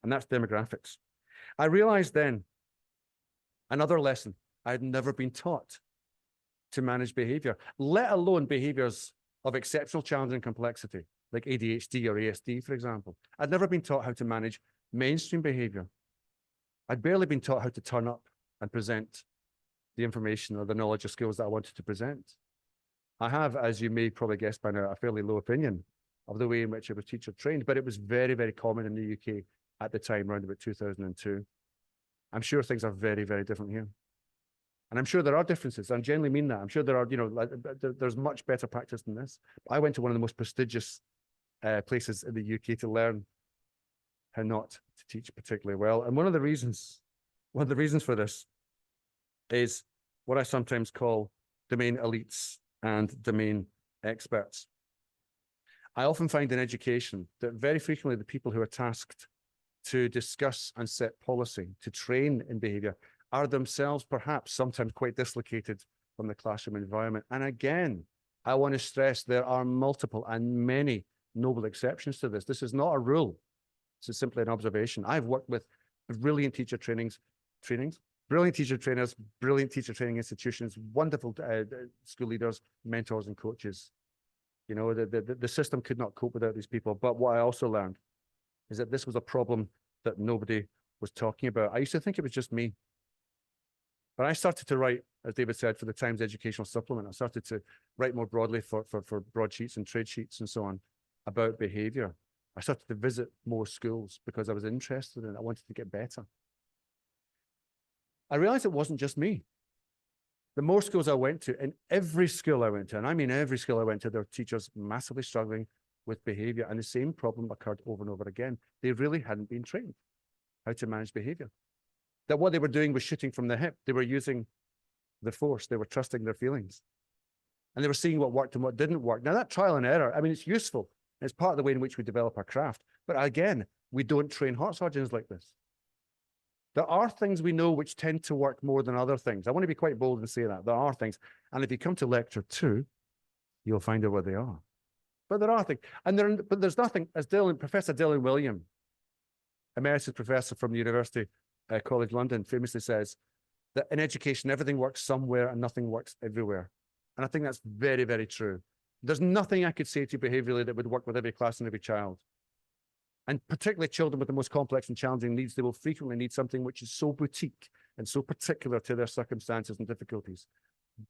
And that's demographics. I realized then another lesson: I had never been taught to manage behavior, let alone behaviors of exceptional challenge and complexity, like ADHD or ASD, for example. I'd never been taught how to manage mainstream behavior. I'd barely been taught how to turn up and present the information or the knowledge or skills that I wanted to present. I have, as you may probably guess by now, a fairly low opinion of the way in which I was teacher trained, but it was very, very common in the UK at the time, around about 2002. I'm sure things are very, very different here. And I'm sure there are differences. I genuinely mean that. I'm sure there are, there's much better practice than this. I went to one of the most prestigious places in the UK to learn how not to teach particularly well. And one of the reasons for this is what I sometimes call domain elites and domain experts. I often find in education that very frequently the people who are tasked to discuss and set policy, to train in behavior, are themselves perhaps sometimes quite dislocated from the classroom environment. And again, I want to stress there are multiple and many noble exceptions to this. This is not a rule. This is simply an observation. I've worked with brilliant teacher brilliant teacher trainers, brilliant teacher training institutions, wonderful school leaders, mentors, and coaches. You know, the system could not cope without these people. But what I also learned is that this was a problem that nobody was talking about. I used to think it was just me. But I started to write, as David said, for the Times Educational Supplement. I started to write more broadly for broadsheets and trade sheets and so on about behaviour. I started to visit more schools because I was interested in it. I wanted to get better. I realized it wasn't just me. The more schools I went to, in every school I went to, and I mean every school I went to, there were teachers massively struggling with behaviour, and the same problem occurred over and over again. They really hadn't been trained how to manage behaviour. That what they were doing was shooting from the hip. They were using the force. They were trusting their feelings. And they were seeing what worked and what didn't work. Now, that trial and error, I mean, it's useful. It's part of the way in which we develop our craft. But again, we don't train heart surgeons like this. There are things we know which tend to work more than other things. I want to be quite bold and say that. There are things. And if you come to lecture 2, you'll find out what they are. But there are things. But there's nothing, as Professor Dylan William, emeritus professor from the University College London, famously says that in education, everything works somewhere and nothing works everywhere. And I think that's very, very true. There's nothing I could say to you behaviorally that would work with every class and every child. And particularly children with the most complex and challenging needs, they will frequently need something which is so boutique and so particular to their circumstances and difficulties.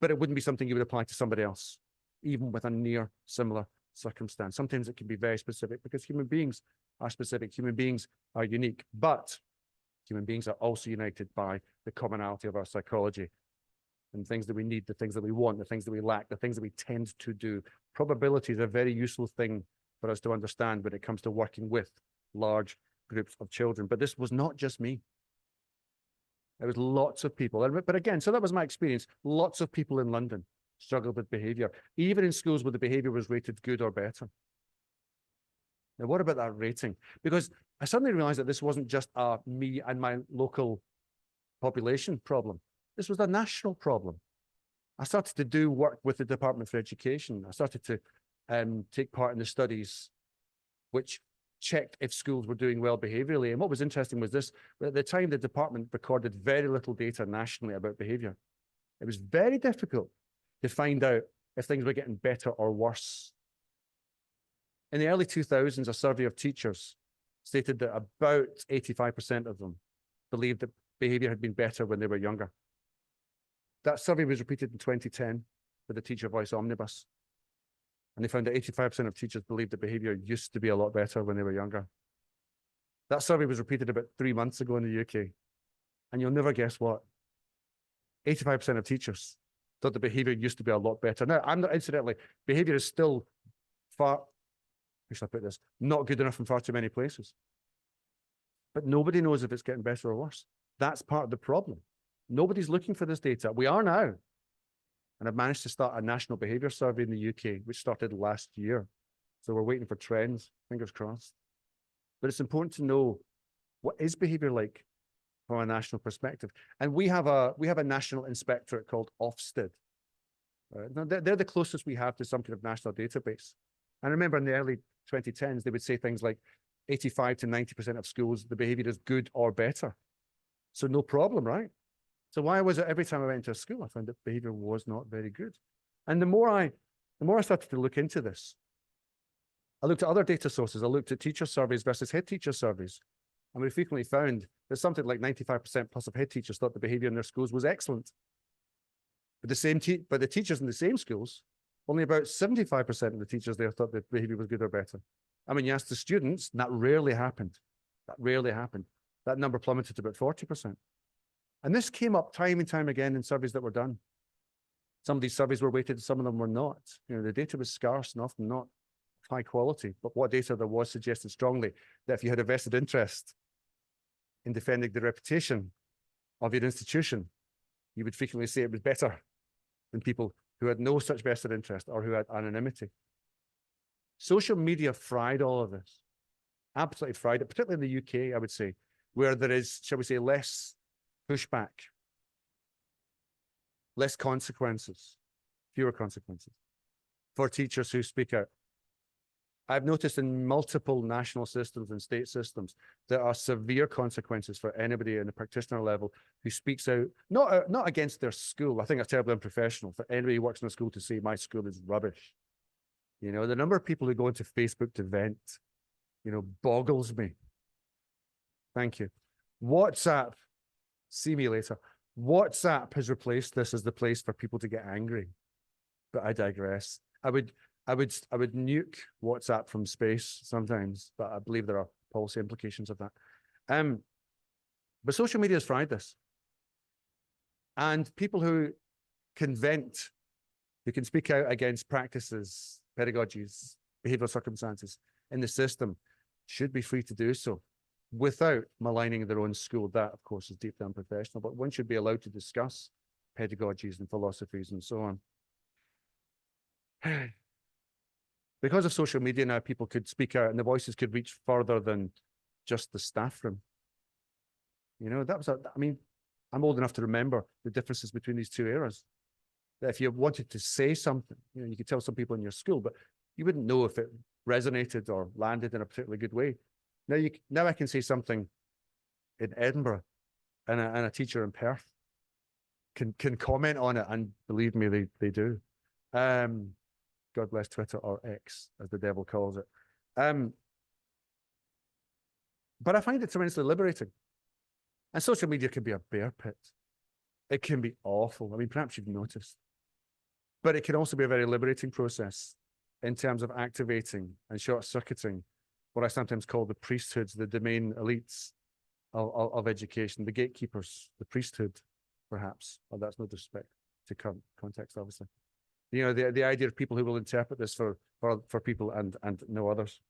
But it wouldn't be something you would apply to somebody else, even with a near similar circumstance. Sometimes it can be very specific because human beings are specific. Human beings are unique, but human beings are also united by the commonality of our psychology and things that we need, the things that we want, the things that we lack, the things that we tend to do. Probability is a very useful thing for us to understand when it comes to working with large groups of children. But this was not just me. There was lots of people. But again, so that was my experience. Lots of people in London struggled with behaviour, even in schools where the behaviour was rated good or better. Now, what about that rating? Because I suddenly realized that this wasn't just a me and my local population problem. This was a national problem. I started to do work with the Department for Education. I started to take part in the studies which checked if schools were doing well behaviourally. And what was interesting was this: at the time, the department recorded very little data nationally about behaviour. It was very difficult to find out if things were getting better or worse. In the early 2000s, a survey of teachers stated that about 85% of them believed that behaviour had been better when they were younger. That survey was repeated in 2010 with the Teacher Voice Omnibus. And they found that 85% of teachers believed that behaviour used to be a lot better when they were younger. That survey was repeated about 3 months ago in the UK. And you'll never guess what. 85% of teachers thought the behaviour used to be a lot better. Now, I'm not, incidentally, behaviour is still far, how should I put this, not good enough in far too many places. But nobody knows if it's getting better or worse. That's part of the problem. Nobody's looking for this data. We are now. And I've managed to start a national behaviour survey in the UK, which started last year. So we're waiting for trends, fingers crossed. But it's important to know, what is behaviour like from a national perspective? And we have a national inspectorate called Ofsted. They're the closest we have to some kind of national database. And remember, in the early 2010s, they would say things like 85 to 90% of schools, the behaviour is good or better. So no problem, right? So why was it every time I went to a school, I found that behaviour was not very good? And the more I started to look into this, I looked at other data sources. I looked at teacher surveys versus head teacher surveys. And we frequently found that something like 95% plus of head teachers thought the behaviour in their schools was excellent. But the teachers in the same schools, only about 75% of the teachers there thought the behaviour was good or better. I mean, you ask the students, and that rarely happened. That rarely happened. That number plummeted to about 40%. And this came up time and time again in surveys that were done. Some of these surveys were weighted, some of them were not. You know, the data was scarce and often not high quality, but what data there was suggested strongly that if you had a vested interest in defending the reputation of your institution, you would frequently say it was better than people who had no such vested interest or who had anonymity. Social media fried all of this, absolutely fried it, particularly in the UK, I would say, where there is, shall we say, less pushback, less consequences, fewer consequences for teachers who speak out. I've noticed in multiple national systems and state systems, there are severe consequences for anybody in the practitioner level who speaks out, not against their school. I think that's terribly unprofessional for anybody who works in a school to say my school is rubbish. You know, the number of people who go into Facebook to vent, you know, boggles me. Thank you. WhatsApp, see me later. WhatsApp has replaced this as the place for people to get angry. But I digress. I would nuke WhatsApp from space sometimes, but I believe there are policy implications of that. But social media has fried this. And people who can vent, who can speak out against practices, pedagogies, behavioral circumstances in the system should be free to do so without maligning their own school. That, of course, is deeply unprofessional, but one should be allowed to discuss pedagogies and philosophies and so on. Because of social media now, people could speak out and the voices could reach further than just the staff room. You know, that was, I mean, I'm old enough to remember the differences between these two eras. That if you wanted to say something, you know, you could tell some people in your school, but you wouldn't know if it resonated or landed in a particularly good way. Now I can say something in Edinburgh and a teacher in Perth can comment on it, and believe me, they do. God bless Twitter, or X, as the devil calls it. But I find it tremendously liberating. And social media can be a bear pit. It can be awful. I mean, perhaps you've noticed. But it can also be a very liberating process in terms of activating and short-circuiting what I sometimes call the priesthoods, the domain elites of education, the gatekeepers, the priesthood, perhaps. Well, that's no disrespect to context, obviously. You know, the idea of people who will interpret this for people and no others.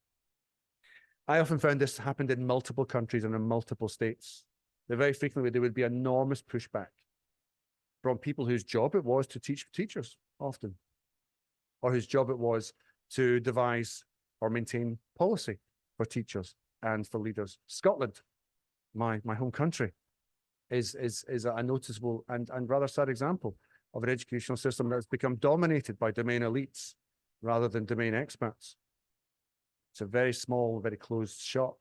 I often found this happened in multiple countries and in multiple states. That very frequently there would be enormous pushback from people whose job it was to teach teachers often, or whose job it was to devise or maintain policy for teachers and for leaders. Scotland, my home country, is a noticeable and rather sad example of an educational system that has become dominated by domain elites rather than domain experts. It's a very small, very closed shop.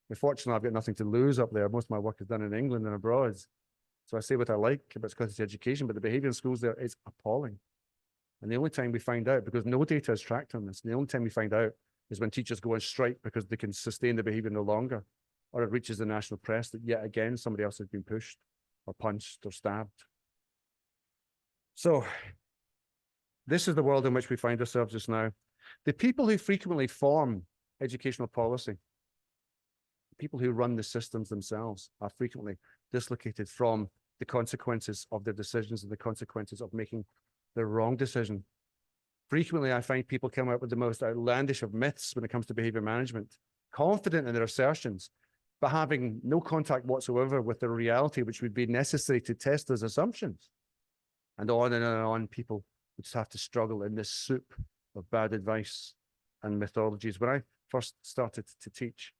Unfortunately, I've got nothing to lose up there. Most of my work is done in England and abroad. So I say what I like about Scottish education, but the behaviour in schools there is appalling. And the only time we find out, because no data is tracked on this, the only time we find out is when teachers go on strike because they can sustain the behaviour no longer, or it reaches the national press that yet again somebody else has been pushed or punched or stabbed. So this is the world in which we find ourselves just now. The people who frequently form educational policy, the people who run the systems themselves, are frequently dislocated from the consequences of their decisions and the consequences of making the wrong decision. Frequently, I find people come up with the most outlandish of myths when it comes to behavior management, confident in their assertions, but having no contact whatsoever with the reality which would be necessary to test those assumptions. And on people would just have to struggle in this soup of bad advice and methodologies. When I first started to teach,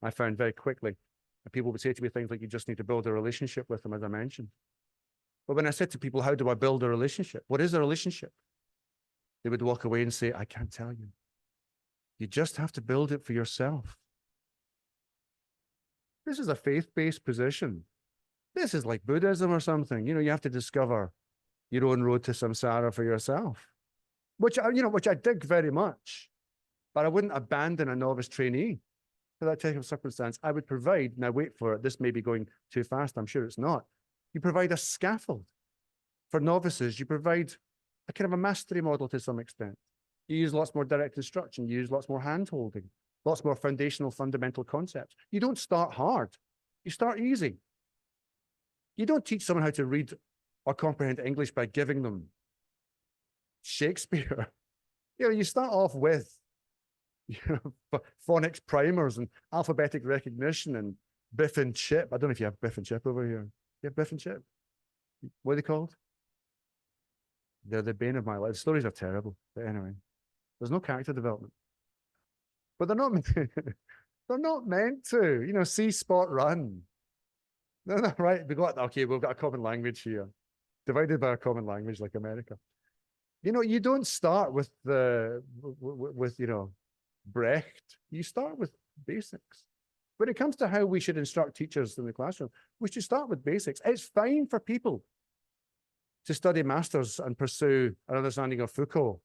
I found very quickly that people would say to me things like, you just need to build a relationship with them, as I mentioned. But when I said to people, how do I build a relationship? What is a relationship? They would walk away and say, I can't tell you. You just have to build it for yourself. This is a faith-based position. This is like Buddhism or something. You know, you have to discover your own road to samsara for yourself, which I dig very much, but I wouldn't abandon a novice trainee for that type of circumstance. I would provide, now wait for it, this may be going too fast, I'm sure it's not. You provide a scaffold for novices. You provide a kind of a mastery model to some extent. You use lots more direct instruction. You use lots more hand-holding, lots more foundational, fundamental concepts. You don't start hard. You start easy. You don't teach someone how to read or comprehend English by giving them Shakespeare. You know, you start off with, phonics primers and alphabetic recognition and Biff and Chip. I don't know if you have Biff and Chip over here. You have Biff and Chip? What are they called? They're the bane of my life. The stories are terrible. But anyway, there's no character development. But they're not meant to. You know, see, spot, run. No, right. We've got a common language here. Divided by a common language like America. You know, you don't start with Brecht. You start with basics. When it comes to how we should instruct teachers in the classroom, we should start with basics. It's fine for people to study masters and pursue an understanding of Foucault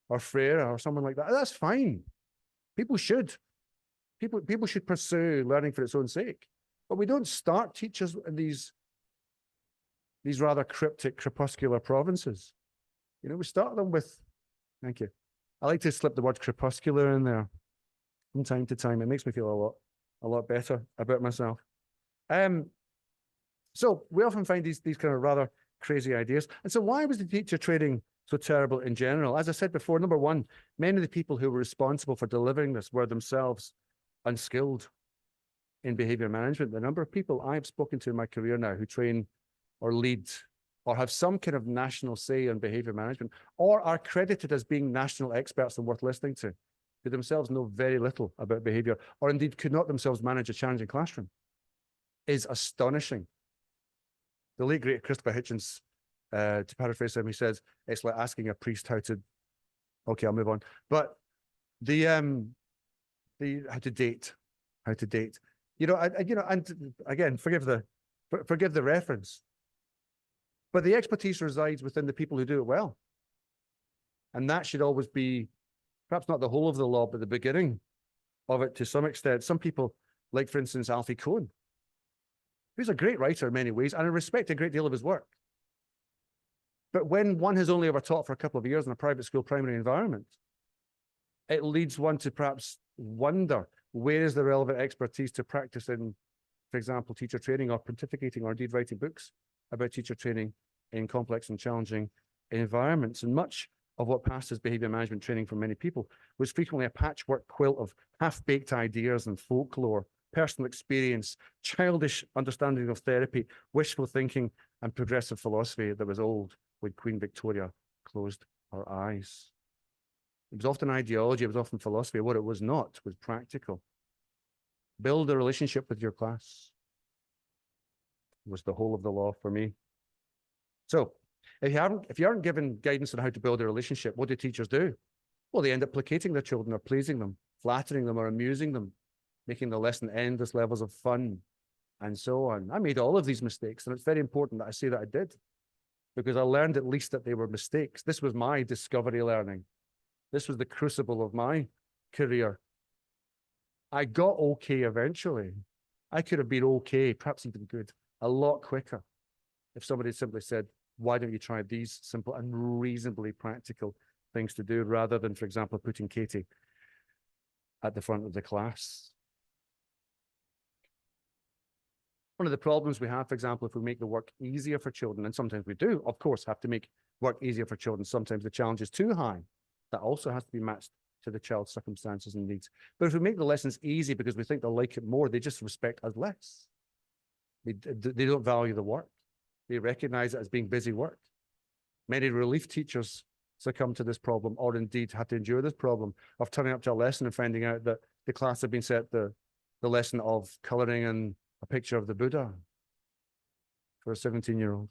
or Freire or someone like that. That's fine. People should. People should pursue learning for its own sake. But we don't start teachers in these rather cryptic, crepuscular provinces. You know, we start them with, thank you. I like to slip the word crepuscular in there from time to time. It makes me feel a lot better about myself. So we often find these kind of rather crazy ideas. And so why was the teacher training so terrible in general? As I said before, number one, many of the people who were responsible for delivering this were themselves unskilled in behavior management. The number of people I've spoken to in my career now who train or lead or have some kind of national say on behavior management or are credited as being national experts and worth listening to, who themselves know very little about behavior or indeed could not themselves manage a challenging classroom, is astonishing. The late great Christopher Hitchens, to paraphrase him, he says, it's like asking a priest how to, okay, I'll move on. But how to date. You know, and again, forgive the reference, but the expertise resides within the people who do it well. And that should always be, perhaps not the whole of the law, but the beginning of it to some extent. Some people, like for instance, Alfie Kohn, who's a great writer in many ways, and I respect a great deal of his work. But when one has only ever taught for a couple of years in a private school primary environment, it leads one to perhaps wonder, where is the relevant expertise to practice in, for example, teacher training or pontificating or indeed writing books about teacher training in complex and challenging environments. And much of what passed as behavior management training for many people was frequently a patchwork quilt of half-baked ideas and folklore, personal experience, childish understanding of therapy, wishful thinking, and progressive philosophy that was old when Queen Victoria closed her eyes. It was often ideology, it was often philosophy. What it was not was practical. Build a relationship with your class was the whole of the law for me. So if you aren't given guidance on how to build a relationship, what do teachers do? Well, they end up placating their children or pleasing them, flattering them or amusing them, making the lesson endless levels of fun, and so on. I made all of these mistakes, and it's very important that I say that I did, because I learned at least that they were mistakes. This was my discovery learning. This was the crucible of my career. I got okay eventually. I could have been okay, perhaps even good, a lot quicker if somebody simply said, why don't you try these simple and reasonably practical things to do, rather than, for example, putting Katie at the front of the class. One of the problems we have, for example, if we make the work easier for children, and sometimes we do, of course, have to make work easier for children. Sometimes the challenge is too high. That also has to be matched to the child's circumstances and needs. But if we make the lessons easy because we think they'll like it more, they just respect us less. They don't value the work. They recognize it as being busy work. Many relief teachers succumb to this problem, or indeed had to endure this problem of turning up to a lesson and finding out that the class had been set the lesson of coloring in a picture of the Buddha for a 17-year-old.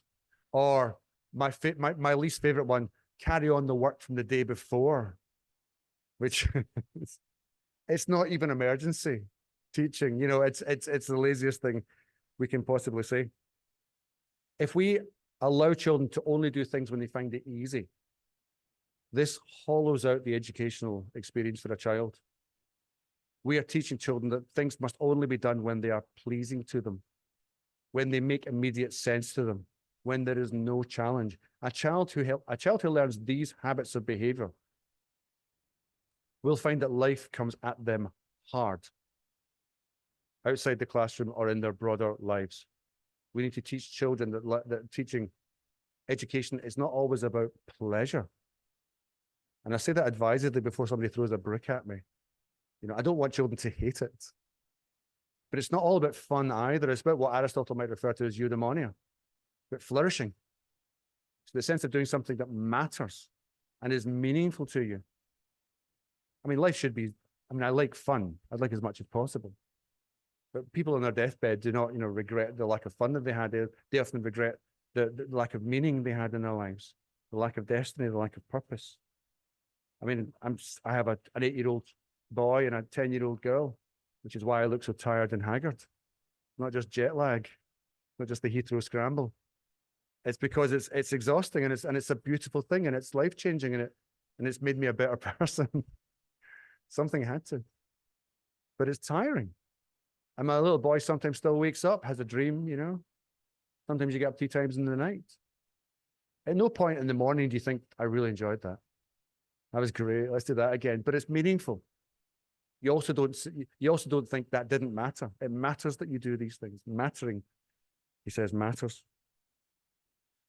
Or my least favorite one, carry on the work from the day before, which it's not even emergency teaching. You know, it's the laziest thing we can possibly say. If we allow children to only do things when they find it easy, this hollows out the educational experience for a child. We are teaching children that things must only be done when they are pleasing to them, when they make immediate sense to them, when there is no challenge. A child who learns these habits of behavior will find that life comes at them hard, outside the classroom or in their broader lives. We need to teach children that teaching education is not always about pleasure. And I say that advisedly before somebody throws a brick at me. You know, I don't want children to hate it. But it's not all about fun either. It's about what Aristotle might refer to as eudaimonia, but flourishing. So the sense of doing something that matters and is meaningful to you. I mean, life should be, I like fun. I'd like as much as possible. But people on their deathbed do not, regret the lack of fun that they had. They often regret the lack of meaning they had in their lives, the lack of destiny, the lack of purpose. I mean, I have an 8-year-old boy and a 10-year-old girl, which is why I look so tired and haggard. Not just jet lag, not just the Heathrow scramble. It's because it's exhausting, and it's a beautiful thing, and it's life-changing, and it's made me a better person. Something had to. But it's tiring. And my little boy sometimes still wakes up, has a dream, you know. Sometimes you get up 3 times in the night. At no point in the morning do you think, I really enjoyed that. That was great. Let's do that again. But it's meaningful. You also don't think that didn't matter. It matters that you do these things. Mattering, he says, matters.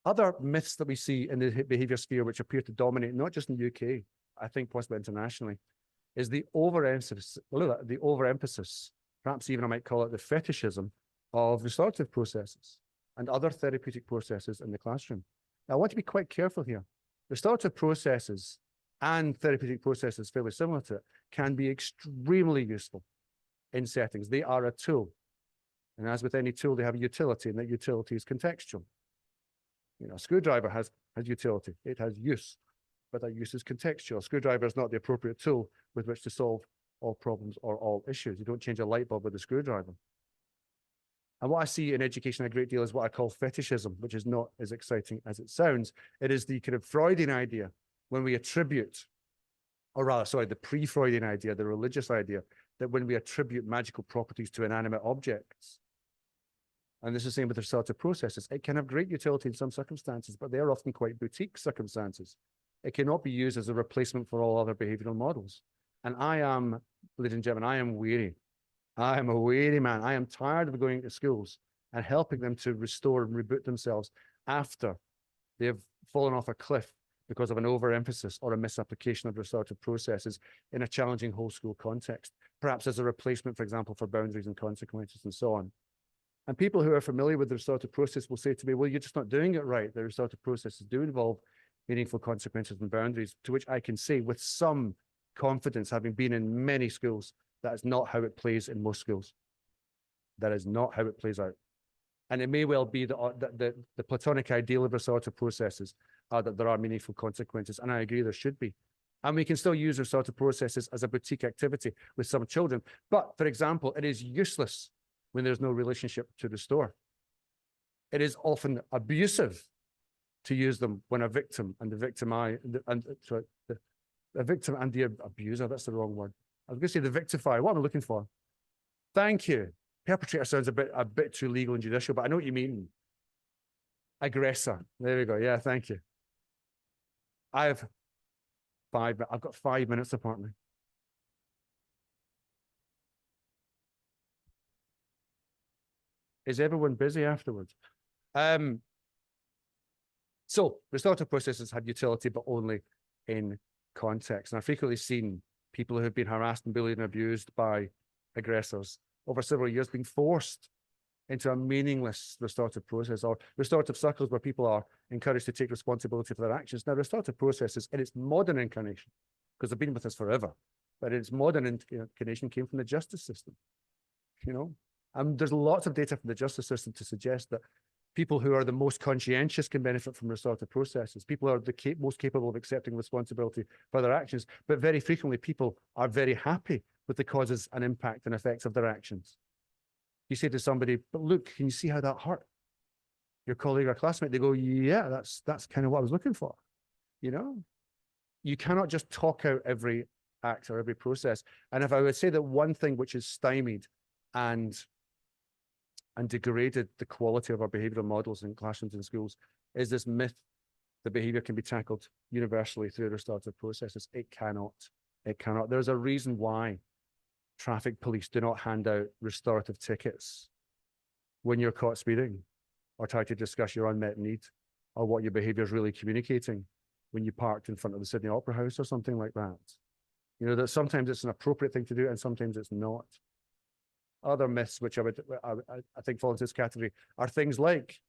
Other myths that we see in the behavior sphere, which appear to dominate, not just in the UK, I think possibly internationally, is the overemphasis, perhaps even I might call it the fetishism of restorative processes and other therapeutic processes in the classroom. Now, I want to be quite careful here. Restorative processes and therapeutic processes fairly similar to it can be extremely useful in settings. They are a tool. And as with any tool, they have a utility, and that utility is contextual. You know, a screwdriver has utility. It has use, but that use is contextual. A screwdriver is not the appropriate tool with which to solve all problems or all issues. You don't change a light bulb with a screwdriver. And what I see in education a great deal is what I call fetishism, which is not as exciting as it sounds. It is the kind of Freudian idea when we attribute, or rather, sorry, the pre-Freudian idea, the religious idea, that when we attribute magical properties to inanimate objects, and this is the same with restorative processes, it can have great utility in some circumstances, but they are often quite boutique circumstances. It cannot be used as a replacement for all other behavioral models. And I am, ladies and gentlemen, I am weary. I am a weary man. I am tired of going to schools and helping them to restore and reboot themselves after they have fallen off a cliff because of an overemphasis or a misapplication of restorative processes in a challenging whole school context, perhaps as a replacement, for example, for boundaries and consequences and so on. And people who are familiar with the restorative process will say to me, well, you're just not doing it right. The restorative processes do involve meaningful consequences and boundaries, to which I can say with some confidence, having been in many schools, that is not how it plays in most schools. That is not how it plays out. And it may well be that the Platonic ideal of restorative processes are that there are meaningful consequences, and I agree there should be. And we can still use restorative processes as a boutique activity with some children. But, for example, it is useless when there's no relationship to restore. It is often abusive to use them when a victim and the victim and the abuser, that's the wrong word. I was going to say the victifier. What am I looking for? Thank you. Perpetrator sounds a bit too legal and judicial, but I know what you mean. Aggressor. There we go. Yeah, thank you. I've got 5 minutes apparently. Is everyone busy afterwards? So restorative processes have utility, but only in context. And I've frequently seen people who have been harassed and bullied and abused by aggressors over several years being forced into a meaningless restorative process, or restorative circles where people are encouraged to take responsibility for their actions. Now, restorative processes in its modern incarnation, because they've been with us forever, but its modern incarnation came from the justice system, you know? And there's lots of data from the justice system to suggest that people who are the most conscientious can benefit from restorative processes. People are the most capable of accepting responsibility for their actions, but very frequently people are very happy with the causes and impact and effects of their actions. You say to somebody, but look, can you see how that hurt your colleague or classmate? They go, yeah, that's kind of what I was looking for. You know, you cannot just talk out every act or every process. And if I would say that one thing which is stymied and degraded the quality of our behavioral models in classrooms and schools is this myth that behavior can be tackled universally through restorative processes. It cannot. It cannot. There's a reason why traffic police do not hand out restorative tickets when you're caught speeding or try to discuss your unmet need or what your behavior is really communicating when you parked in front of the Sydney Opera House or something like that. You know, that sometimes it's an appropriate thing to do and sometimes it's not. Other myths, which I think fall into this category, are things like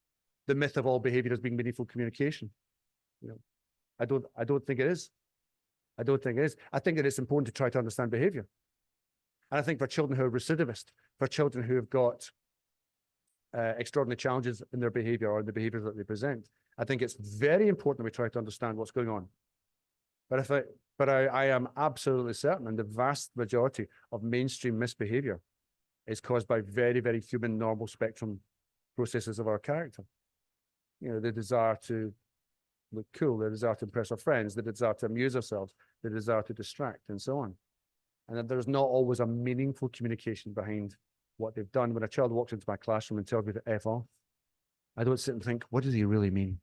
the myth of all behavior as being meaningful communication. You know, I don't think it is. I don't think it is. I think that it's important to try to understand behavior. And I think for children who are recidivist, for children who have got extraordinary challenges in their behavior or in the behaviors that they present, I think it's very important that we try to understand what's going on. But But I am absolutely certain, and the vast majority of mainstream misbehavior is caused by very, very human normal spectrum processes of our character. You know, the desire to look cool, the desire to impress our friends, the desire to amuse ourselves, the desire to distract, and so on. And that there's not always a meaningful communication behind what they've done. When a child walks into my classroom and tells me to F off, I don't sit and think, what does he really mean?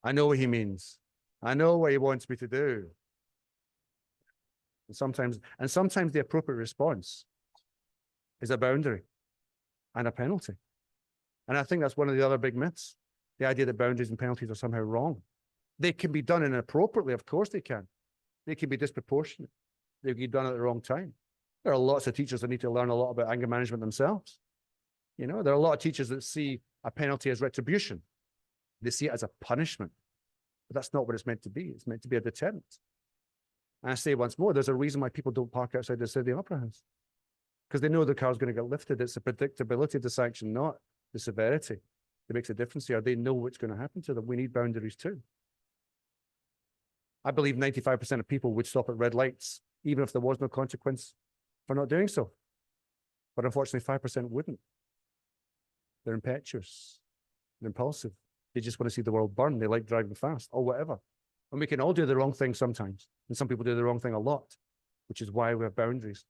I know what he means. I know what he wants me to do. And sometimes the appropriate response is a boundary and a penalty. And I think that's one of the other big myths, the idea that boundaries and penalties are somehow wrong. They can be done inappropriately, of course they can. They can be disproportionate. They can be done at the wrong time. There are lots of teachers that need to learn a lot about anger management themselves. You know, there are a lot of teachers that see a penalty as retribution. They see it as a punishment. But that's not what it's meant to be. It's meant to be a deterrent. And I say once more, there's a reason why people don't park outside the City Opera House. Because they know the car's going to get lifted. It's the predictability of the sanction, not the severity, that makes a difference here. They know what's going to happen to them. We need boundaries too. I believe 95% of people would stop at red lights, even if there was no consequence for not doing so. But unfortunately, 5% wouldn't. They're impetuous. They're impulsive. They just want to see the world burn. They like driving fast or whatever. And we can all do the wrong thing sometimes. And some people do the wrong thing a lot, which is why we have boundaries.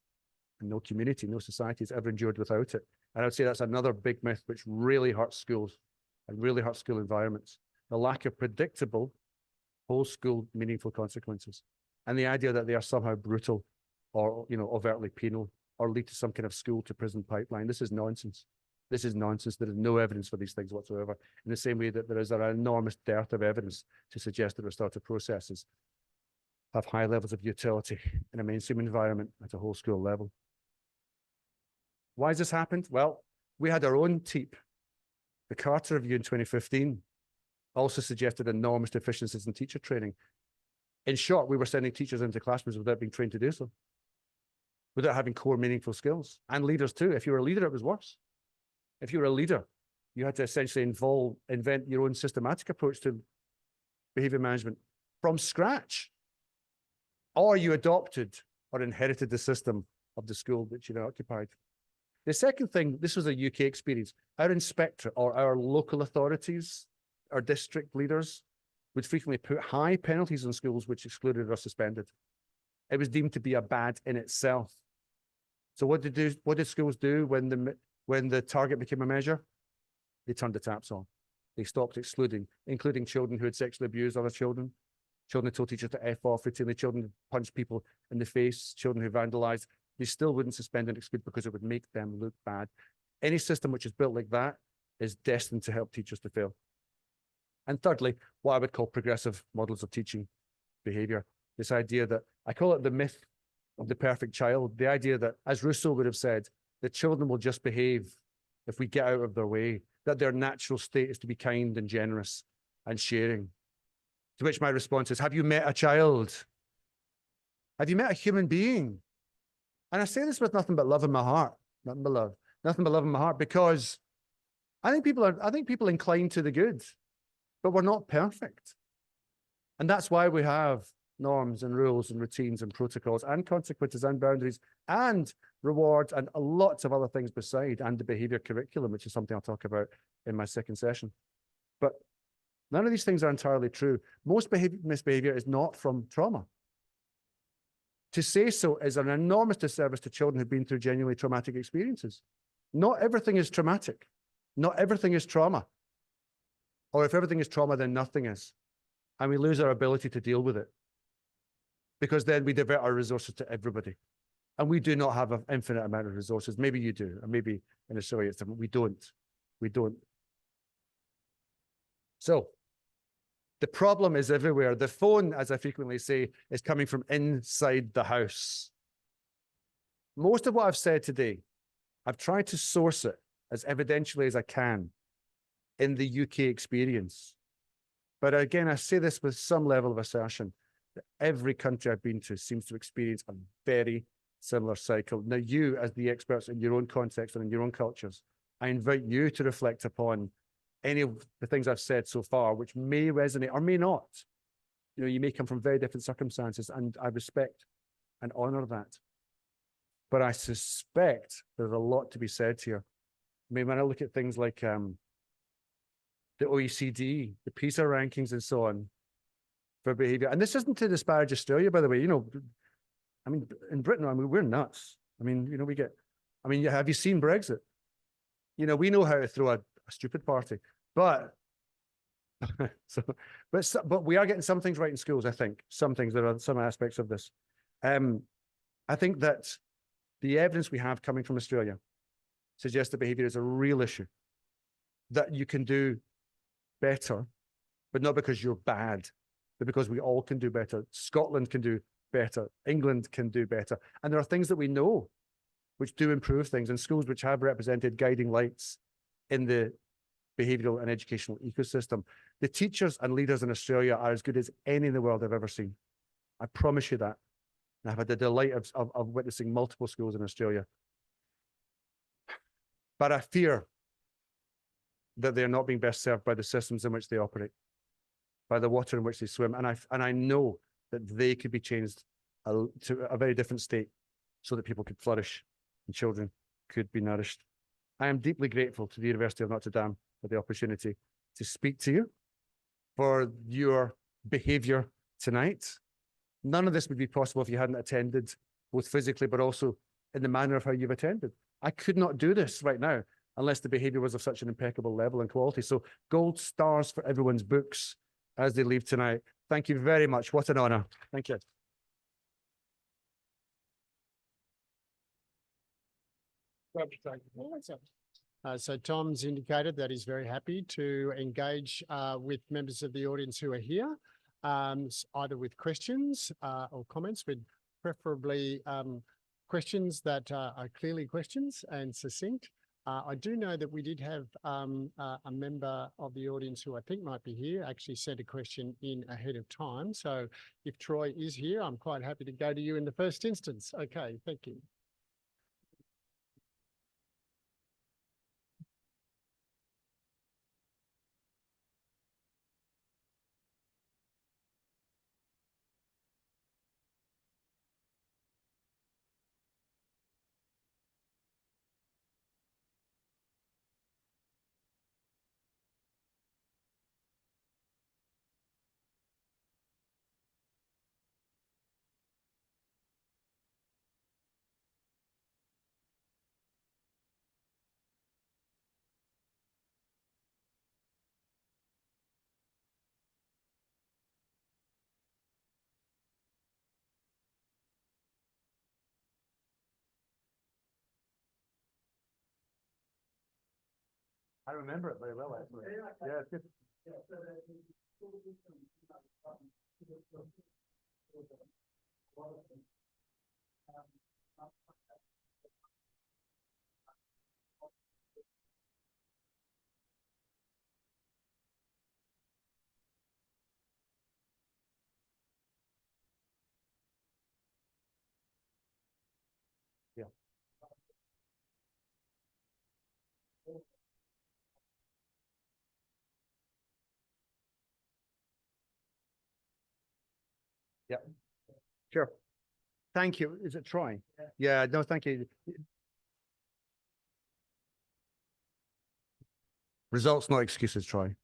And no community, no society has ever endured without it. And I would say that's another big myth which really hurts schools and really hurts school environments. The lack of predictable whole school meaningful consequences. And the idea that they are somehow brutal or, you know, overtly penal or lead to some kind of school to prison pipeline. This is nonsense. This is nonsense. There is no evidence for these things whatsoever. In the same way that there is an enormous dearth of evidence to suggest that restorative processes have high levels of utility in a mainstream environment at a whole school level. Why has this happened? Well, we had our own TEEP. The Carter Review in 2015 also suggested enormous deficiencies in teacher training. In short, we were sending teachers into classrooms without being trained to do so, without having core meaningful skills, and leaders too. If you were a leader, it was worse. If you were a leader, you had to essentially invent your own systematic approach to behavior management from scratch, or you adopted or inherited the system of the school that you occupied. The second thing, this was a UK experience. Our inspector or our local authorities, our district leaders would frequently put high penalties on schools which excluded or suspended. It was deemed to be a bad in itself. So what did schools do when the target became a measure? They turned the taps on. They stopped excluding, including children who had sexually abused other children, children who told teachers to F off routinely, children who punched people in the face, children who vandalized. They still wouldn't suspend and exclude because it would make them look bad. Any system which is built like that is destined to help teachers to fail. And thirdly, what I would call progressive models of teaching behavior. This idea that, I call it the myth of the perfect child, the idea that, as Rousseau would have said, the children will just behave if we get out of their way, that their natural state is to be kind and generous and sharing. To which my response is, have you met a child? Have you met a human being? And I say this with nothing but love in my heart, nothing but love in my heart, because I think people incline to the good, but we're not perfect. And that's why we have norms and rules and routines and protocols and consequences and boundaries and rewards and lots of other things beside, and the behavior curriculum, which is something I'll talk about in my second session. But none of these things are entirely true. Most misbehavior is not from trauma. To say so is an enormous disservice to children who've been through genuinely traumatic experiences. Not everything is traumatic. Not everything is trauma. Or if everything is trauma, then nothing is. And we lose our ability to deal with it, because then we divert our resources to everybody. And we do not have an infinite amount of resources. Maybe you do, or maybe in Australia it's different. We don't. So the problem is everywhere. The phone, as I frequently say, is coming from inside the house. Most of what I've said today, I've tried to source it as evidentially as I can in the UK experience. But again, I say this with some level of assertion, that every country I've been to seems to experience a very similar cycle. Now, you, as the experts in your own context and in your own cultures, I invite you to reflect upon any of the things I've said so far, which may resonate or may not You know, you may come from very different circumstances, and I respect and honor that. But I suspect there's a lot to be said here. I mean, when I look at things like the OECD, the PISA rankings and so on for behaviour, and this isn't to disparage Australia, by the way, you know, I mean, in Britain, I mean, we're nuts. I mean, you know, I mean, have you seen Brexit? You know, we know how to throw a stupid party, but but we are getting some things right in schools, I think. Some things, there are some aspects of this. I think that the evidence we have coming from Australia suggests that behaviour is a real issue, that you can do better, but not because you're bad, but because we all can do better. Scotland can do better. England can do better. And there are things that we know which do improve things in schools, which have represented guiding lights in the behavioural and educational ecosystem. The teachers and leaders in Australia are as good as any in the world I've ever seen. I promise you that. And I've had the delight of witnessing multiple schools in Australia. But I fear that they're not being best served by the systems in which they operate, by the water in which they swim. And I know that they could be changed to a very different state so that people could flourish and children could be nourished. I am deeply grateful to the University of Notre Dame for the opportunity to speak to you, for your behaviour tonight. None of this would be possible if you hadn't attended, both physically, but also in the manner of how you've attended. I could not do this right now unless the behaviour was of such an impeccable level and quality. So gold stars for everyone's books as they leave tonight. Thank you very much. What an honour. Thank you. So Tom's indicated that he's very happy to engage with members of the audience who are here, either with questions or comments, with preferably questions that are clearly questions and succinct. I do know that we did have a member of the audience who I think might be here actually sent a question in ahead of time. So if Troy is here, I'm quite happy to go to you in the first instance. Okay, thank you. I remember it very well, actually. Yeah, it's good. Yeah. Yeah. Sure. Thank you. Is it Troy? Yeah, no, thank you. Results, not excuses, Troy.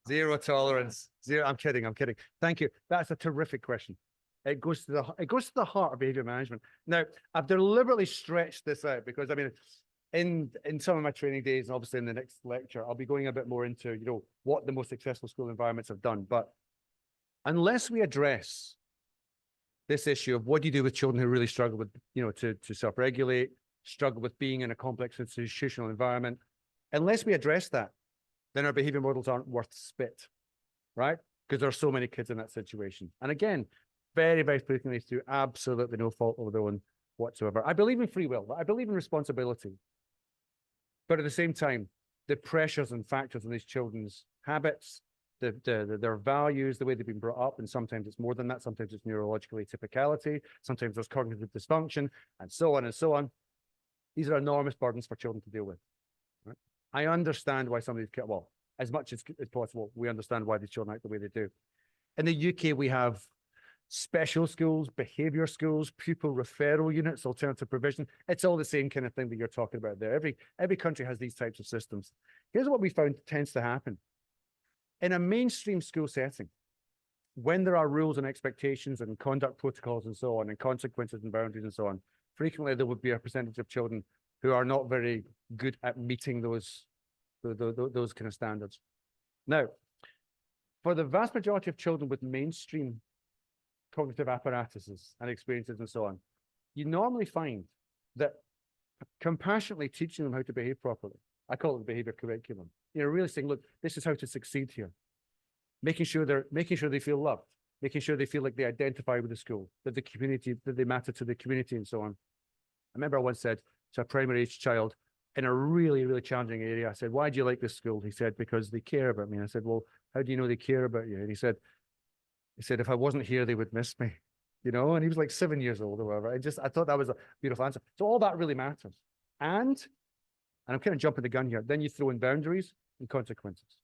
Zero tolerance. Zero. I'm kidding. I'm kidding. Thank you. That's a terrific question. It goes to the heart of behavior management. Now, I've deliberately stretched this out because I mean, in some of my training days, and obviously in the next lecture, I'll be going a bit more into, you know, what the most successful school environments have done. But unless we address this issue of what do you do with children who really struggle with, you know, to self-regulate, struggle with being in a complex institutional environment, unless we address that, then our behavior models aren't worth spit, right? Because there are so many kids in that situation. And again, very, very frequently through absolutely no fault of their own whatsoever. I believe in free will. I believe in responsibility. But at the same time, the pressures and factors on these children's habits, their values, the way they've been brought up, and sometimes it's more than that. Sometimes it's neurological atypicality. Sometimes there's cognitive dysfunction, and so on and so on. These are enormous burdens for children to deal with. Right? I understand why some of these kids, well, as much as possible. We understand why these children act the way they do. In the UK, we have special schools, behaviour schools, pupil referral units, alternative provision. It's all the same kind of thing that you're talking about there. Every country has these types of systems. Here's what we found tends to happen. In a mainstream school setting, when there are rules and expectations and conduct protocols and so on, and consequences and boundaries and so on, frequently there would be a percentage of children who are not very good at meeting those kind of standards. Now, for the vast majority of children with mainstream cognitive apparatuses and experiences and so on, you normally find that compassionately teaching them how to behave properly, I call it the behaviour curriculum, really saying, look, this is how to succeed here. Making sure they feel loved, making sure they feel like they identify with the school, that the community, that they matter to the community and so on. I remember I once said to a primary age child in a really, really challenging area, I said, why do you like this school? He said, because they care about me. I said, well, how do you know they care about you? And he said, if I wasn't here, they would miss me, and he was like 7 years old or whatever. I thought that was a beautiful answer. So all that really matters. And I'm kind of jumping the gun here. Then you throw in boundaries and consequences.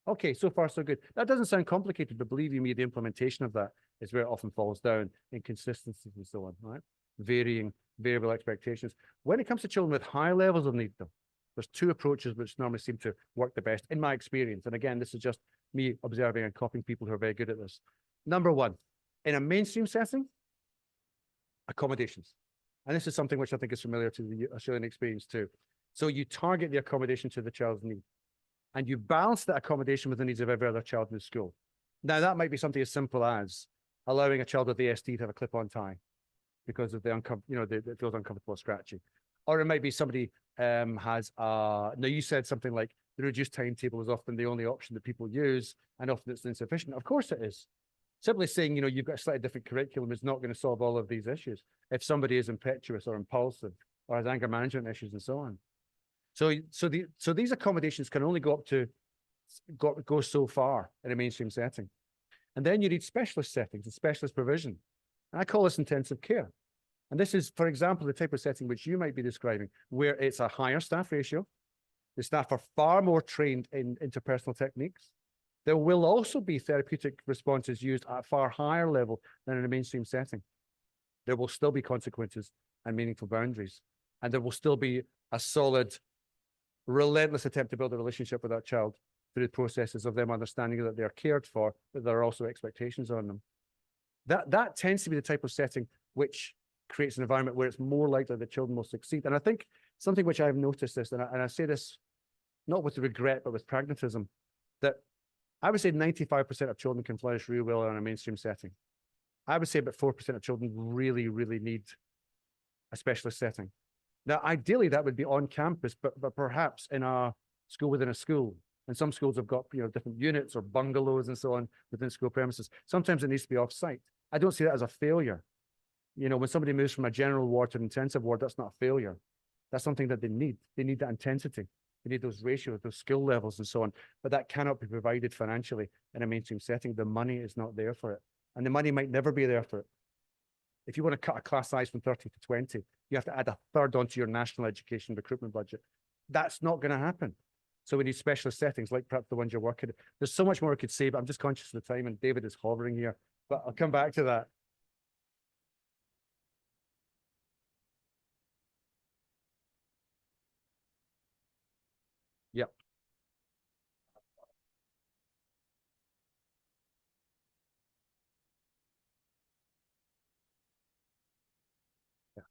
Okay, so far so good. That doesn't sound complicated, but believe you me, the implementation of that is where it often falls down, inconsistencies and so on, right? Variable expectations. When it comes to children with high levels of need, though, there's two approaches which normally seem to work the best, in my experience. And again, this is just me observing and copying people who are very good at this. Number one, in a mainstream setting, accommodations. And this is something which I think is familiar to the Australian experience too. So you target the accommodation to the child's need, and you balance that accommodation with the needs of every other child in the school. Now, that might be something as simple as allowing a child with ASD to have a clip-on tie because of the it feels uncomfortable or scratchy. Or it might be somebody now you said something like the reduced timetable is often the only option that people use, and often it's insufficient. Of course it is. Simply saying, you've got a slightly different curriculum is not going to solve all of these issues. If somebody is impetuous or impulsive or has anger management issues and so on. So these accommodations can only go so far in a mainstream setting. And then you need specialist settings and specialist provision. And I call this intensive care. And this is, for example, the type of setting which you might be describing, where it's a higher staff ratio. The staff are far more trained in interpersonal techniques. There will also be therapeutic responses used at a far higher level than in a mainstream setting. There will still be consequences and meaningful boundaries. And there will still be a solid, relentless attempt to build a relationship with that child through the processes of them understanding that they're cared for, but there are also expectations on them. That tends to be the type of setting which creates an environment where it's more likely that children will succeed. And I think something which I've noticed this, and I say this not with regret, but with pragmatism, that I would say 95% of children can flourish really well in a mainstream setting. I would say about 4% of children really, really need a specialist setting. Now, ideally, that would be on campus, but perhaps in a school within a school. And some schools have got different units or bungalows and so on within school premises. Sometimes it needs to be off-site. I don't see that as a failure. When somebody moves from a general ward to an intensive ward, that's not a failure. That's something that they need. They need that intensity. They need those ratios, those skill levels and so on. But that cannot be provided financially in a mainstream setting. The money is not there for it. And the money might never be there for it. If you want to cut a class size from 30 to 20, you have to add a third onto your national education recruitment budget. That's not going to happen. So we need specialist settings like perhaps the ones you're working at. There's so much more I could say, but I'm just conscious of the time, and David is hovering here. But I'll come back to that. Yep. Yeah.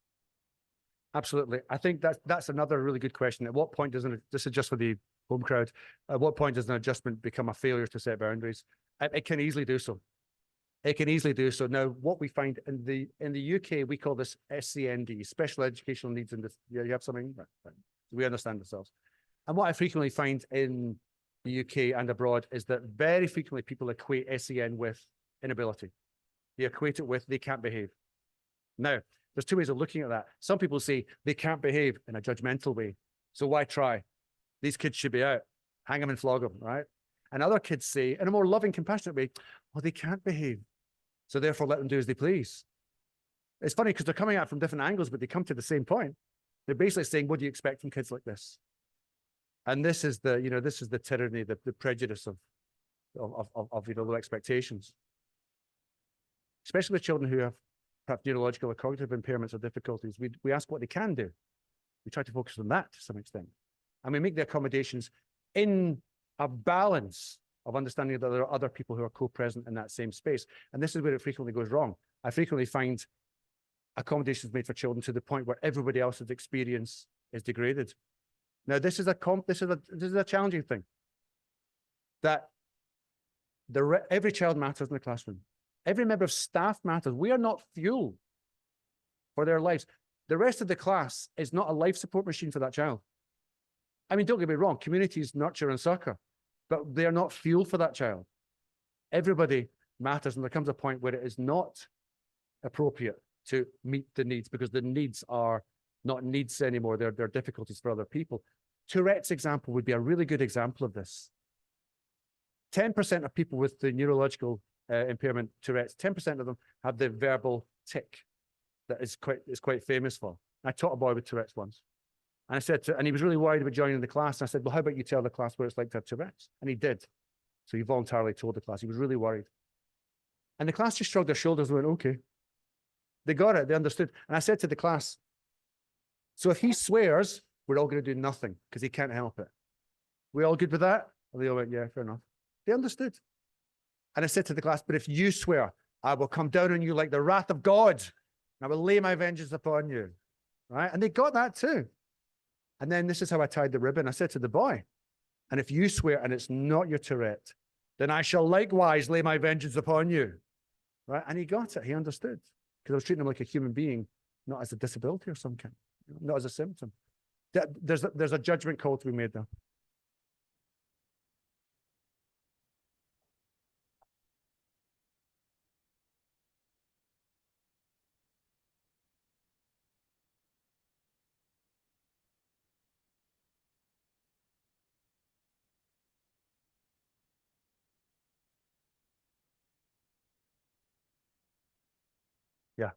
Absolutely. I think that's another really good question. At what point this is just for the home crowd, at what point does an adjustment become a failure to set boundaries? It can easily do so. It can easily do so. Now, what we find in the UK, we call this SEND, special educational needs. You have something? Right. We understand ourselves. And what I frequently find in the UK and abroad is that very frequently people equate SEN with inability. They equate it with they can't behave. Now, there's two ways of looking at that. Some people say they can't behave in a judgmental way. So why try? These kids should be out. Hang them and flog them, right? And other kids say, in a more loving, compassionate way, well, they can't behave. So therefore, let them do as they please. It's funny because they're coming at it from different angles, but they come to the same point. They're basically saying, what do you expect from kids like this? And this is the, this is the tyranny, the prejudice of low expectations. Especially with children who have perhaps neurological or cognitive impairments or difficulties. We ask what they can do. We try to focus on that to some extent. And we make the accommodations in a balance of understanding that there are other people who are co-present in that same space. And this is where it frequently goes wrong. I frequently find accommodations made for children to the point where everybody else's experience is degraded. Now, this is a challenging thing. That every child matters in the classroom. Every member of staff matters. We are not fuel for their lives. The rest of the class is not a life support machine for that child. I mean, don't get me wrong, communities nurture and succor, but they are not fuel for that child. Everybody matters, and there comes a point where it is not appropriate to meet the needs because the needs are not needs anymore. They're difficulties for other people. Tourette's example would be a really good example of this. 10% of people with the neurological impairment Tourette's, 10% of them have the verbal tic that is quite famous for. I taught a boy with Tourette's once. And I said and he was really worried about joining the class. And I said, well, how about you tell the class what it's like to have Tourette's? And he did. So he voluntarily told the class. He was really worried. And the class just shrugged their shoulders and went, okay. They got it. They understood. And I said to the class, so if he swears, we're all going to do nothing because he can't help it. We all good with that? And they all went, yeah, fair enough. They understood. And I said to the class, but if you swear, I will come down on you like the wrath of God. And I will lay my vengeance upon you. Right? And they got that too. And then this is how I tied the ribbon. I said to the boy, and if you swear and it's not your Tourette, then I shall likewise lay my vengeance upon you. Right? And he got it. He understood. Because I was treating him like a human being, not as a disability or some kind, not as a symptom. There's a judgment call to be made there. Yeah.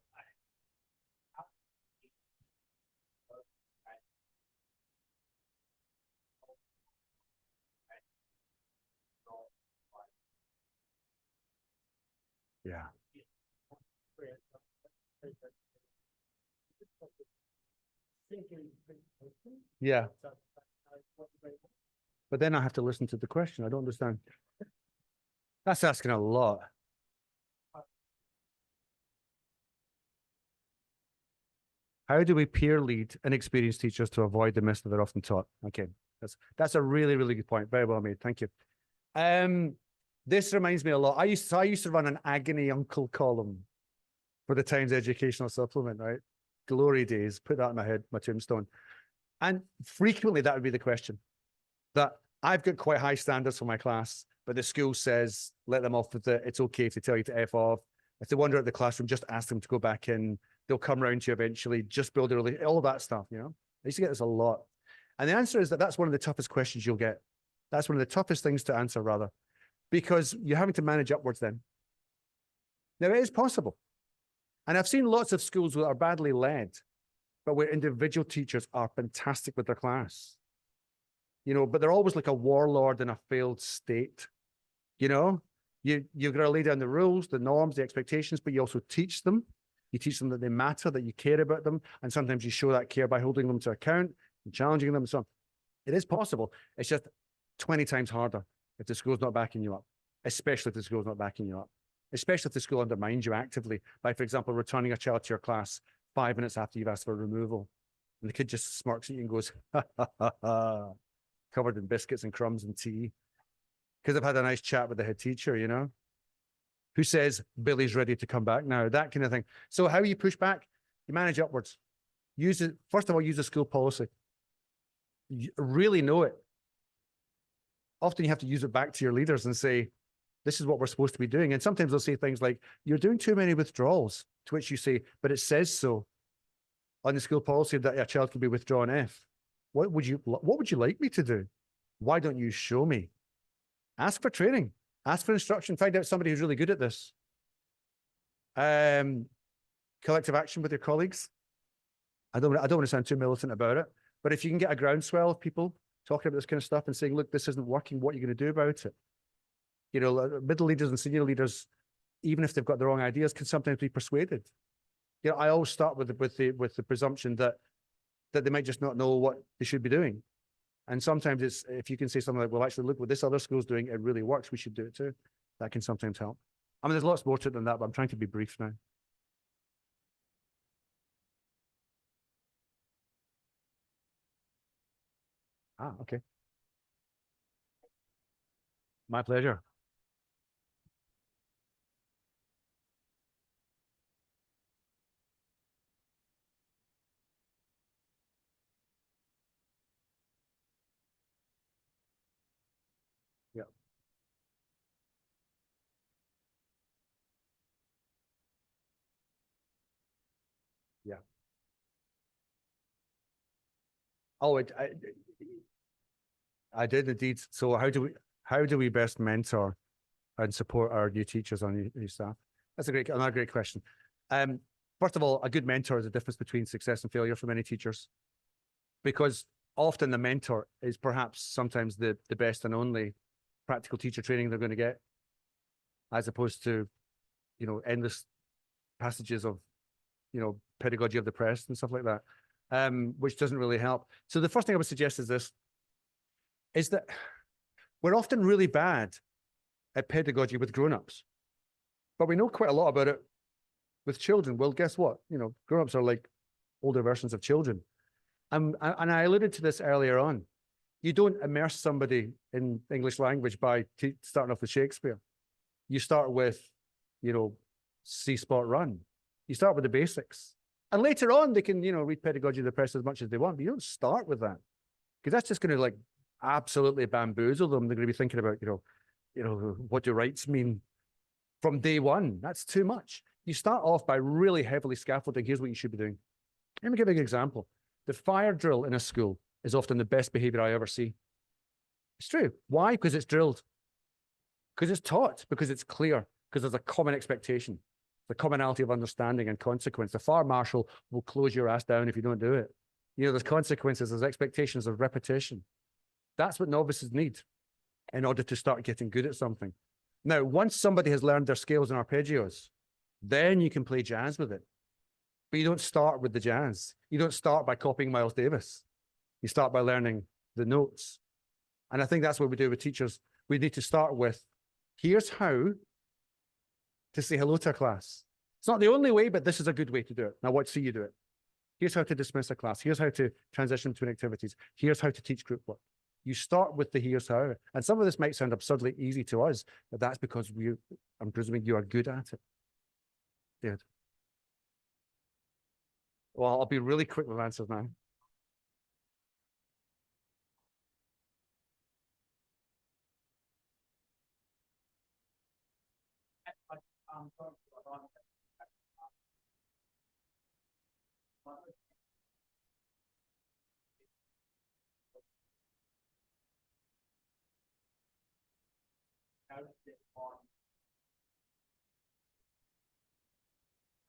Yeah. Yeah. But then I have to listen to the question. I don't understand. That's asking a lot. How do we peer lead inexperienced teachers to avoid the myths that they're often taught? Okay, that's a really, really good point. Very well made. Thank you. This reminds me a lot. I used to run an agony uncle column for the Times Educational Supplement, right? Glory days. Put that in my head, my tombstone. And frequently that would be the question. That I've got quite high standards for my class, but the school says, let them off with it. It's okay if they tell you to F off. If they wander out of the classroom, just ask them to go back in. They'll come around to you eventually. Just build a relationship, all of that stuff, I used to get this a lot. And the answer is that that's one of the toughest questions you'll get. That's one of the toughest things to answer, rather, because you're having to manage upwards then. Now, it is possible. And I've seen lots of schools that are badly led, but where individual teachers are fantastic with their class. But they're always like a warlord in a failed state. You've got to lay down the rules, the norms, the expectations, but you also teach them. You teach them that they matter, that you care about them. And sometimes you show that care by holding them to account and challenging them and so on. It is possible. It's just 20 times harder if the school's not backing you up, especially if the school's not backing you up, especially if the school undermines you actively by, for example, returning a child to your class 5 minutes after you've asked for removal. And the kid just smirks at you and goes, ha, ha, ha, ha, covered in biscuits and crumbs and tea. Because I've had a nice chat with the head teacher, who says Billy's ready to come back now, that kind of thing. So how you push back? You manage upwards. First of all, use the school policy. You really know it. Often you have to use it back to your leaders and say, this is what we're supposed to be doing. And sometimes they'll say things like, you're doing too many withdrawals, to which you say, but it says so on the school policy that a child can be withdrawn if. What would you like me to do? Why don't you show me? Ask for training. Ask for instruction. Find out somebody who's really good at this. Collective action with your colleagues. I don't want to sound too militant about it, but if you can get a groundswell of people talking about this kind of stuff and saying, look, this isn't working. What are you going to do about it? You know, middle leaders and senior leaders, even if they've got the wrong ideas, can sometimes be persuaded. You know, I always start with the presumption that they might just not know what they should be doing. And sometimes it's, if you can say something like, well, actually, look what this other school's doing, it really works, we should do it too. That can sometimes help. I mean, there's lots more to it than that, but I'm trying to be brief now. Ah, okay. My pleasure. Yeah. Yeah. Oh, I did indeed. So how do we best mentor and support our new teachers on new staff? That's another great question. First of all, a good mentor is the difference between success and failure for many teachers, because often the mentor is perhaps sometimes the best and only practical teacher training they're going to get, as opposed to, you know, endless passages of, you know, pedagogy of the press and stuff like that, which doesn't really help. So the first thing I would suggest is this, is that we're often really bad at pedagogy with grown-ups, but we know quite a lot about it with children. Well, guess what? You know, grown-ups are like older versions of children. And I alluded to this earlier on. You don't immerse somebody in English language by starting off with Shakespeare. You start with, you know, See Spot Run. You start with the basics. And later on, they can, you know, read pedagogy of the press as much as they want, but you don't start with that, because that's just going to like absolutely bamboozle them. They're going to be thinking about, you know, what do rights mean from day one? That's too much. You start off by really heavily scaffolding. Here's what you should be doing. Let me give you an example. The fire drill in a school is often the best behavior I ever see. It's true. Why? Because it's drilled. Because it's taught. Because it's clear. Because there's a common expectation. The commonality of understanding and consequence. The fire marshal will close your ass down if you don't do it. You know, there's consequences, there's expectations, there's repetition. That's what novices need in order to start getting good at something. Now, once somebody has learned their scales and arpeggios, then you can play jazz with it. But you don't start with the jazz. You don't start by copying Miles Davis. You start by learning the notes. And I think that's what we do with teachers. We need to start with, here's how to say hello to a class. It's not the only way, but this is a good way to do it. Now, what see you do it? Here's how to dismiss a class. Here's how to transition between activities. Here's how to teach group work. You start with the here's how. And some of this might sound absurdly easy to us, but that's because I'm presuming you are good at it. David. Well, I'll be really quick with answers now.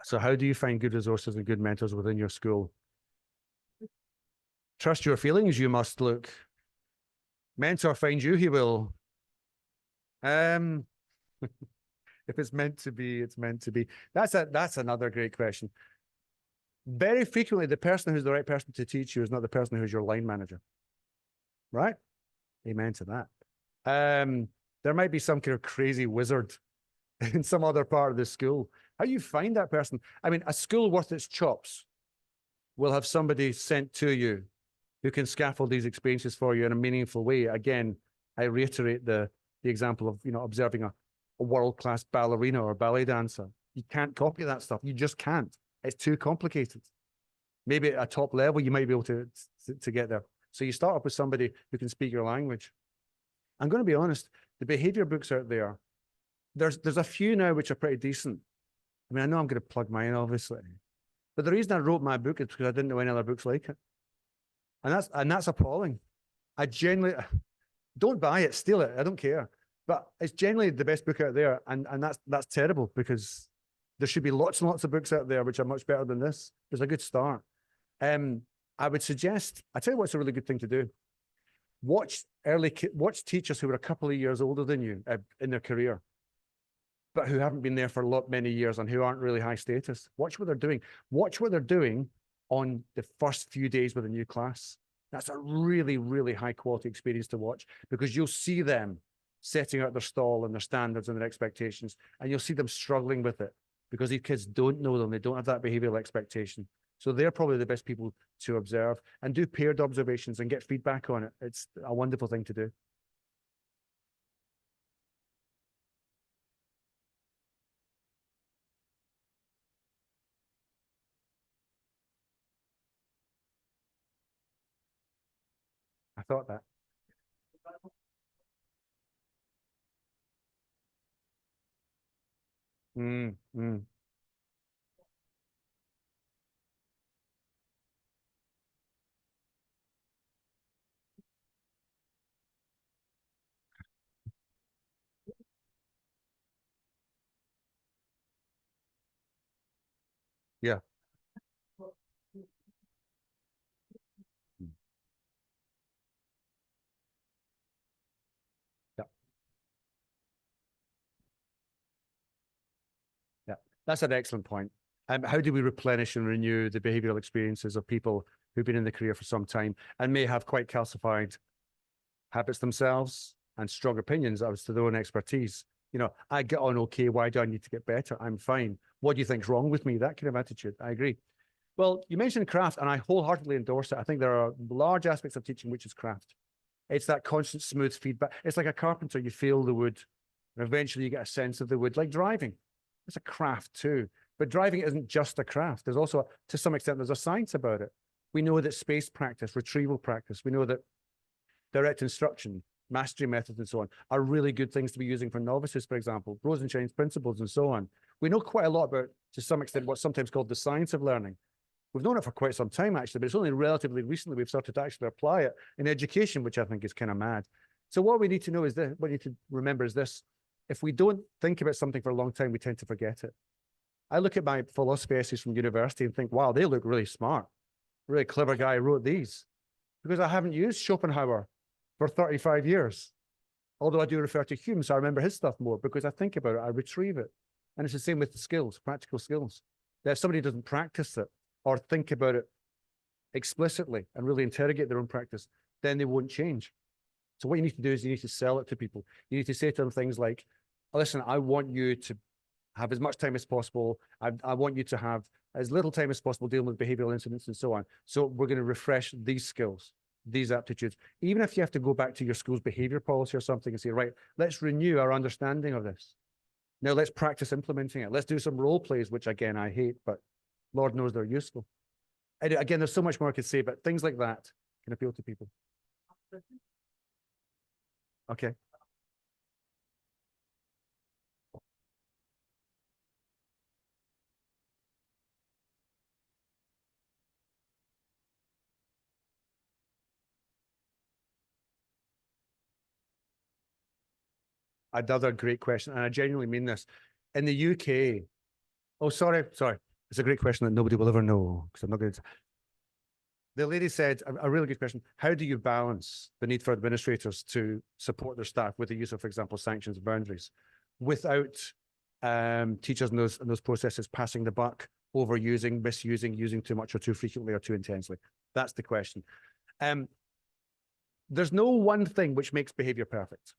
So how do you find good resources and good mentors within your school? Trust your feelings, you must look. Mentor find you, he will. If it's meant to be, it's meant to be. That's another great question. Very frequently, the person who's the right person to teach you is not the person who's your line manager. Right? Amen to that. There might be some kind of crazy wizard in some other part of the school. How you find that person? I mean, a school worth its chops will have somebody sent to you who can scaffold these experiences for you in a meaningful way. Again, I reiterate the example of, you know, observing a world-class ballerina or ballet dancer. You can't copy that stuff. You just can't. It's too complicated. Maybe at a top level, you might be able to get there. So you start up with somebody who can speak your language. I'm going to be honest, the behavior books out there, there's a few now which are pretty decent. I mean, I know I'm going to plug mine, obviously. But the reason I wrote my book is because I didn't know any other books like it. And that's appalling. I genuinely don't buy it, steal it. I don't care. But it's generally the best book out there. And that's terrible, because there should be lots and lots of books out there which are much better than this. It's a good start. I would suggest, I tell you what's a really good thing to do. Watch watch teachers who are a couple of years older than you in their career, but who haven't been there for many years and who aren't really high status. Watch what they're doing. Watch what they're doing on the first few days with a new class. That's a really, really high quality experience to watch, because you'll see them setting out their stall and their standards and their expectations, and you'll see them struggling with it because these kids don't know them. They don't have that behavioral expectation. So they're probably the best people to observe and do paired observations and get feedback on it. It's a wonderful thing to do. I thought that. Mm, mm. Yeah. Mm. Yeah. Yeah. That's an excellent point. How do we replenish and renew the behavioral experiences of people who've been in the career for some time and may have quite calcified habits themselves and strong opinions as to their own expertise? You know, I get on okay. Why do I need to get better? I'm fine. What do you think's wrong with me? That kind of attitude. I agree. Well, you mentioned craft, and I wholeheartedly endorse it. I think there are large aspects of teaching which is craft. It's that constant smooth feedback. It's like a carpenter. You feel the wood, and eventually you get a sense of the wood. Like driving, it's a craft too. But driving isn't just a craft. There's also, to some extent, there's a science about it. We know that space practice, retrieval practice, we know that direct instruction, mastery methods, and so on are really good things to be using for novices, for example, Rosenshine's principles and so on. We know quite a lot about, to some extent, what's sometimes called the science of learning. We've known it for quite some time, actually, but it's only relatively recently we've started to actually apply it in education, which I think is kind of mad. So what we need to know is this, what we need to remember is this: if we don't think about something for a long time, we tend to forget it. I look at my philosophy essays from university and think, wow, they look really smart. Really clever guy wrote these, because I haven't used Schopenhauer for 35 years. Although I do refer to Hume, so I remember his stuff more because I think about it, I retrieve it. And it's the same with the skills, practical skills. That if somebody doesn't practice it or think about it explicitly and really interrogate their own practice, then they won't change. So what you need to do is you need to sell it to people. You need to say to them things like, listen, I want you to have as much time as possible. I want you to have as little time as possible dealing with behavioral incidents and so on. So we're going to refresh these skills, these aptitudes. Even if you have to go back to your school's behavior policy or something and say, right, let's renew our understanding of this. Now let's practice implementing it. Let's do some role plays, which again, I hate, but Lord knows they're useful. And again, there's so much more I could say, but things like that can appeal to people. Okay. Another great question, and I genuinely mean this. In the UK, oh, sorry. It's a great question that nobody will ever know, because I'm not going to. The lady said, a really good question: how do you balance the need for administrators to support their staff with the use of, for example, sanctions and boundaries, without teachers in those processes passing the buck, overusing, misusing, using too much or too frequently or too intensely? That's the question. There's no one thing which makes behavior perfect.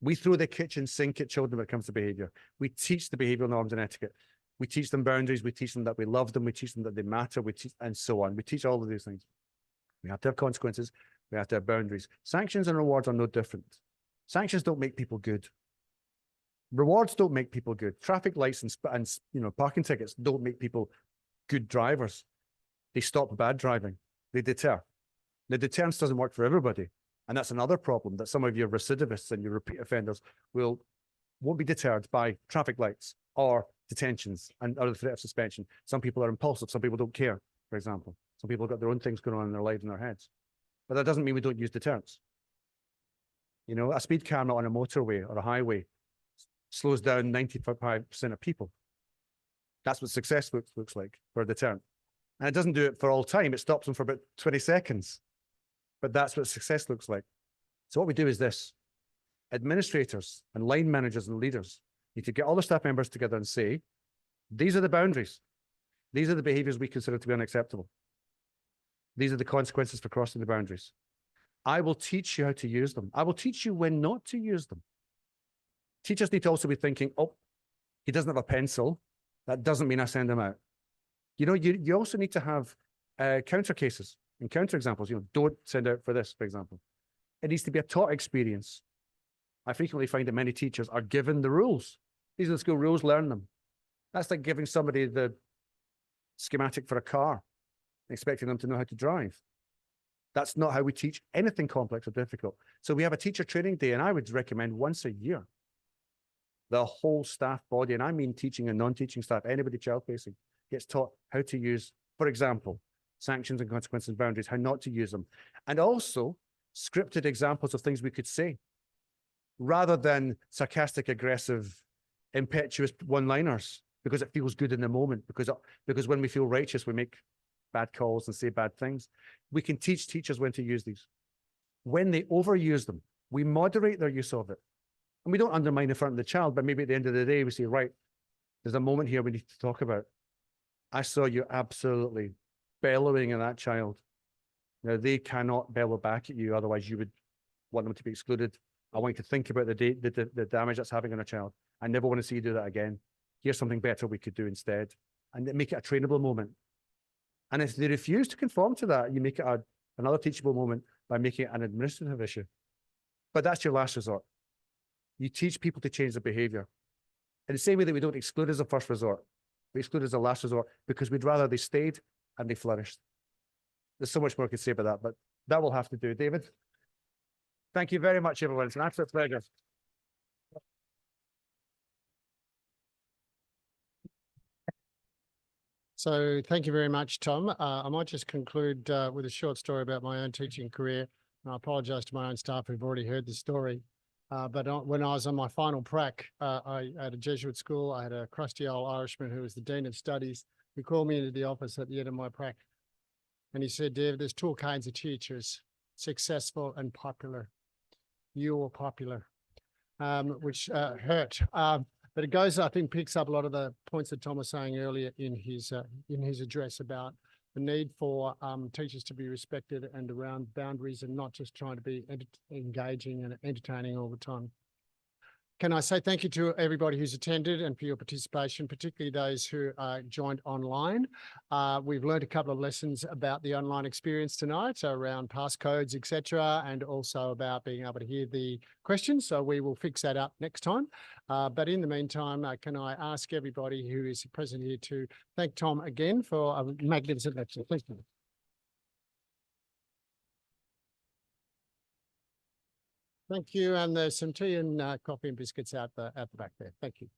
We throw the kitchen sink at children when it comes to behavior. We teach the behavioral norms and etiquette. We teach them boundaries. We teach them that we love them. We teach them that they matter. We teach, and so on. We teach all of these things. We have to have consequences. We have to have boundaries. Sanctions and rewards are no different. Sanctions don't make people good. Rewards don't make people good. Traffic lights and parking tickets don't make people good drivers. They stop bad driving. They deter. The deterrence doesn't work for everybody. And that's another problem, that some of your recidivists and your repeat offenders won't be deterred by traffic lights or detentions and or the threat of suspension. Some people are impulsive. Some people don't care, for example. Some people have got their own things going on in their lives and their heads. But that doesn't mean we don't use deterrents. You know, a speed camera on a motorway or a highway slows down 95% of people. That's what success looks like for a deterrent. And it doesn't do it for all time. It stops them for about 20 seconds. But that's what success looks like. So what we do is this. Administrators and line managers and leaders need to get all the staff members together and say, these are the boundaries. These are the behaviours we consider to be unacceptable. These are the consequences for crossing the boundaries. I will teach you how to use them. I will teach you when not to use them. Teachers need to also be thinking, oh, he doesn't have a pencil. That doesn't mean I send him out. You know, you also need to have counter cases and counter examples. You know, don't send out for this, for example. It needs to be a taught experience. I frequently find that many teachers are given the rules. These are the school rules, learn them. That's like giving somebody the schematic for a car, expecting them to know how to drive. That's not how we teach anything complex or difficult. So we have a teacher training day, and I would recommend once a year, the whole staff body, and I mean teaching and non-teaching staff, anybody child-facing, gets taught how to use, for example, sanctions and consequences and boundaries, how not to use them. And also scripted examples of things we could say, rather than sarcastic, aggressive, impetuous one-liners, because it feels good in the moment, because when we feel righteous, we make bad calls and say bad things. We can teach teachers when to use these. When they overuse them, we moderate their use of it. And we don't undermine in front of the child, but maybe at the end of the day, we say, right, there's a moment here we need to talk about. I saw you absolutely bellowing at that child. Now, they cannot bellow back at you, otherwise you would want them to be excluded. I want you to think about the damage that's having on a child. I never want to see you do that again. Here's something better we could do instead. And make it a trainable moment. And if they refuse to conform to that, you make it another teachable moment by making it an administrative issue. But that's your last resort. You teach people to change their behaviour. In the same way that we don't exclude as a first resort, we exclude as a last resort because we'd rather they stayed and they flourished. There's so much more I could say about that, but that will have to do. David, thank you very much, everyone. It's an absolute pleasure. So thank you very much, Tom. I might just conclude with a short story about my own teaching career. And I apologise to my own staff who've already heard the story. But when I was on my final prac, I had a Jesuit school. I had a crusty old Irishman who was the Dean of Studies, who called me into the office at the end of my prac. And he said, David, there's two kinds of teachers, successful and popular. You were popular, which hurt. But it goes, I think, picks up a lot of the points that Tom was saying earlier in his address about the need for teachers to be respected and around boundaries and not just trying to be engaging and entertaining all the time. Can I say thank you to everybody who's attended and for your participation, particularly those who joined online. We've learned a couple of lessons about the online experience tonight around passcodes, etc., and also about being able to hear the questions. So we will fix that up next time. But in the meantime, can I ask everybody who is present here to thank Tom again for a magnificent lecture. Please. Thank you. And there's some tea and coffee and biscuits out the back there. Thank you.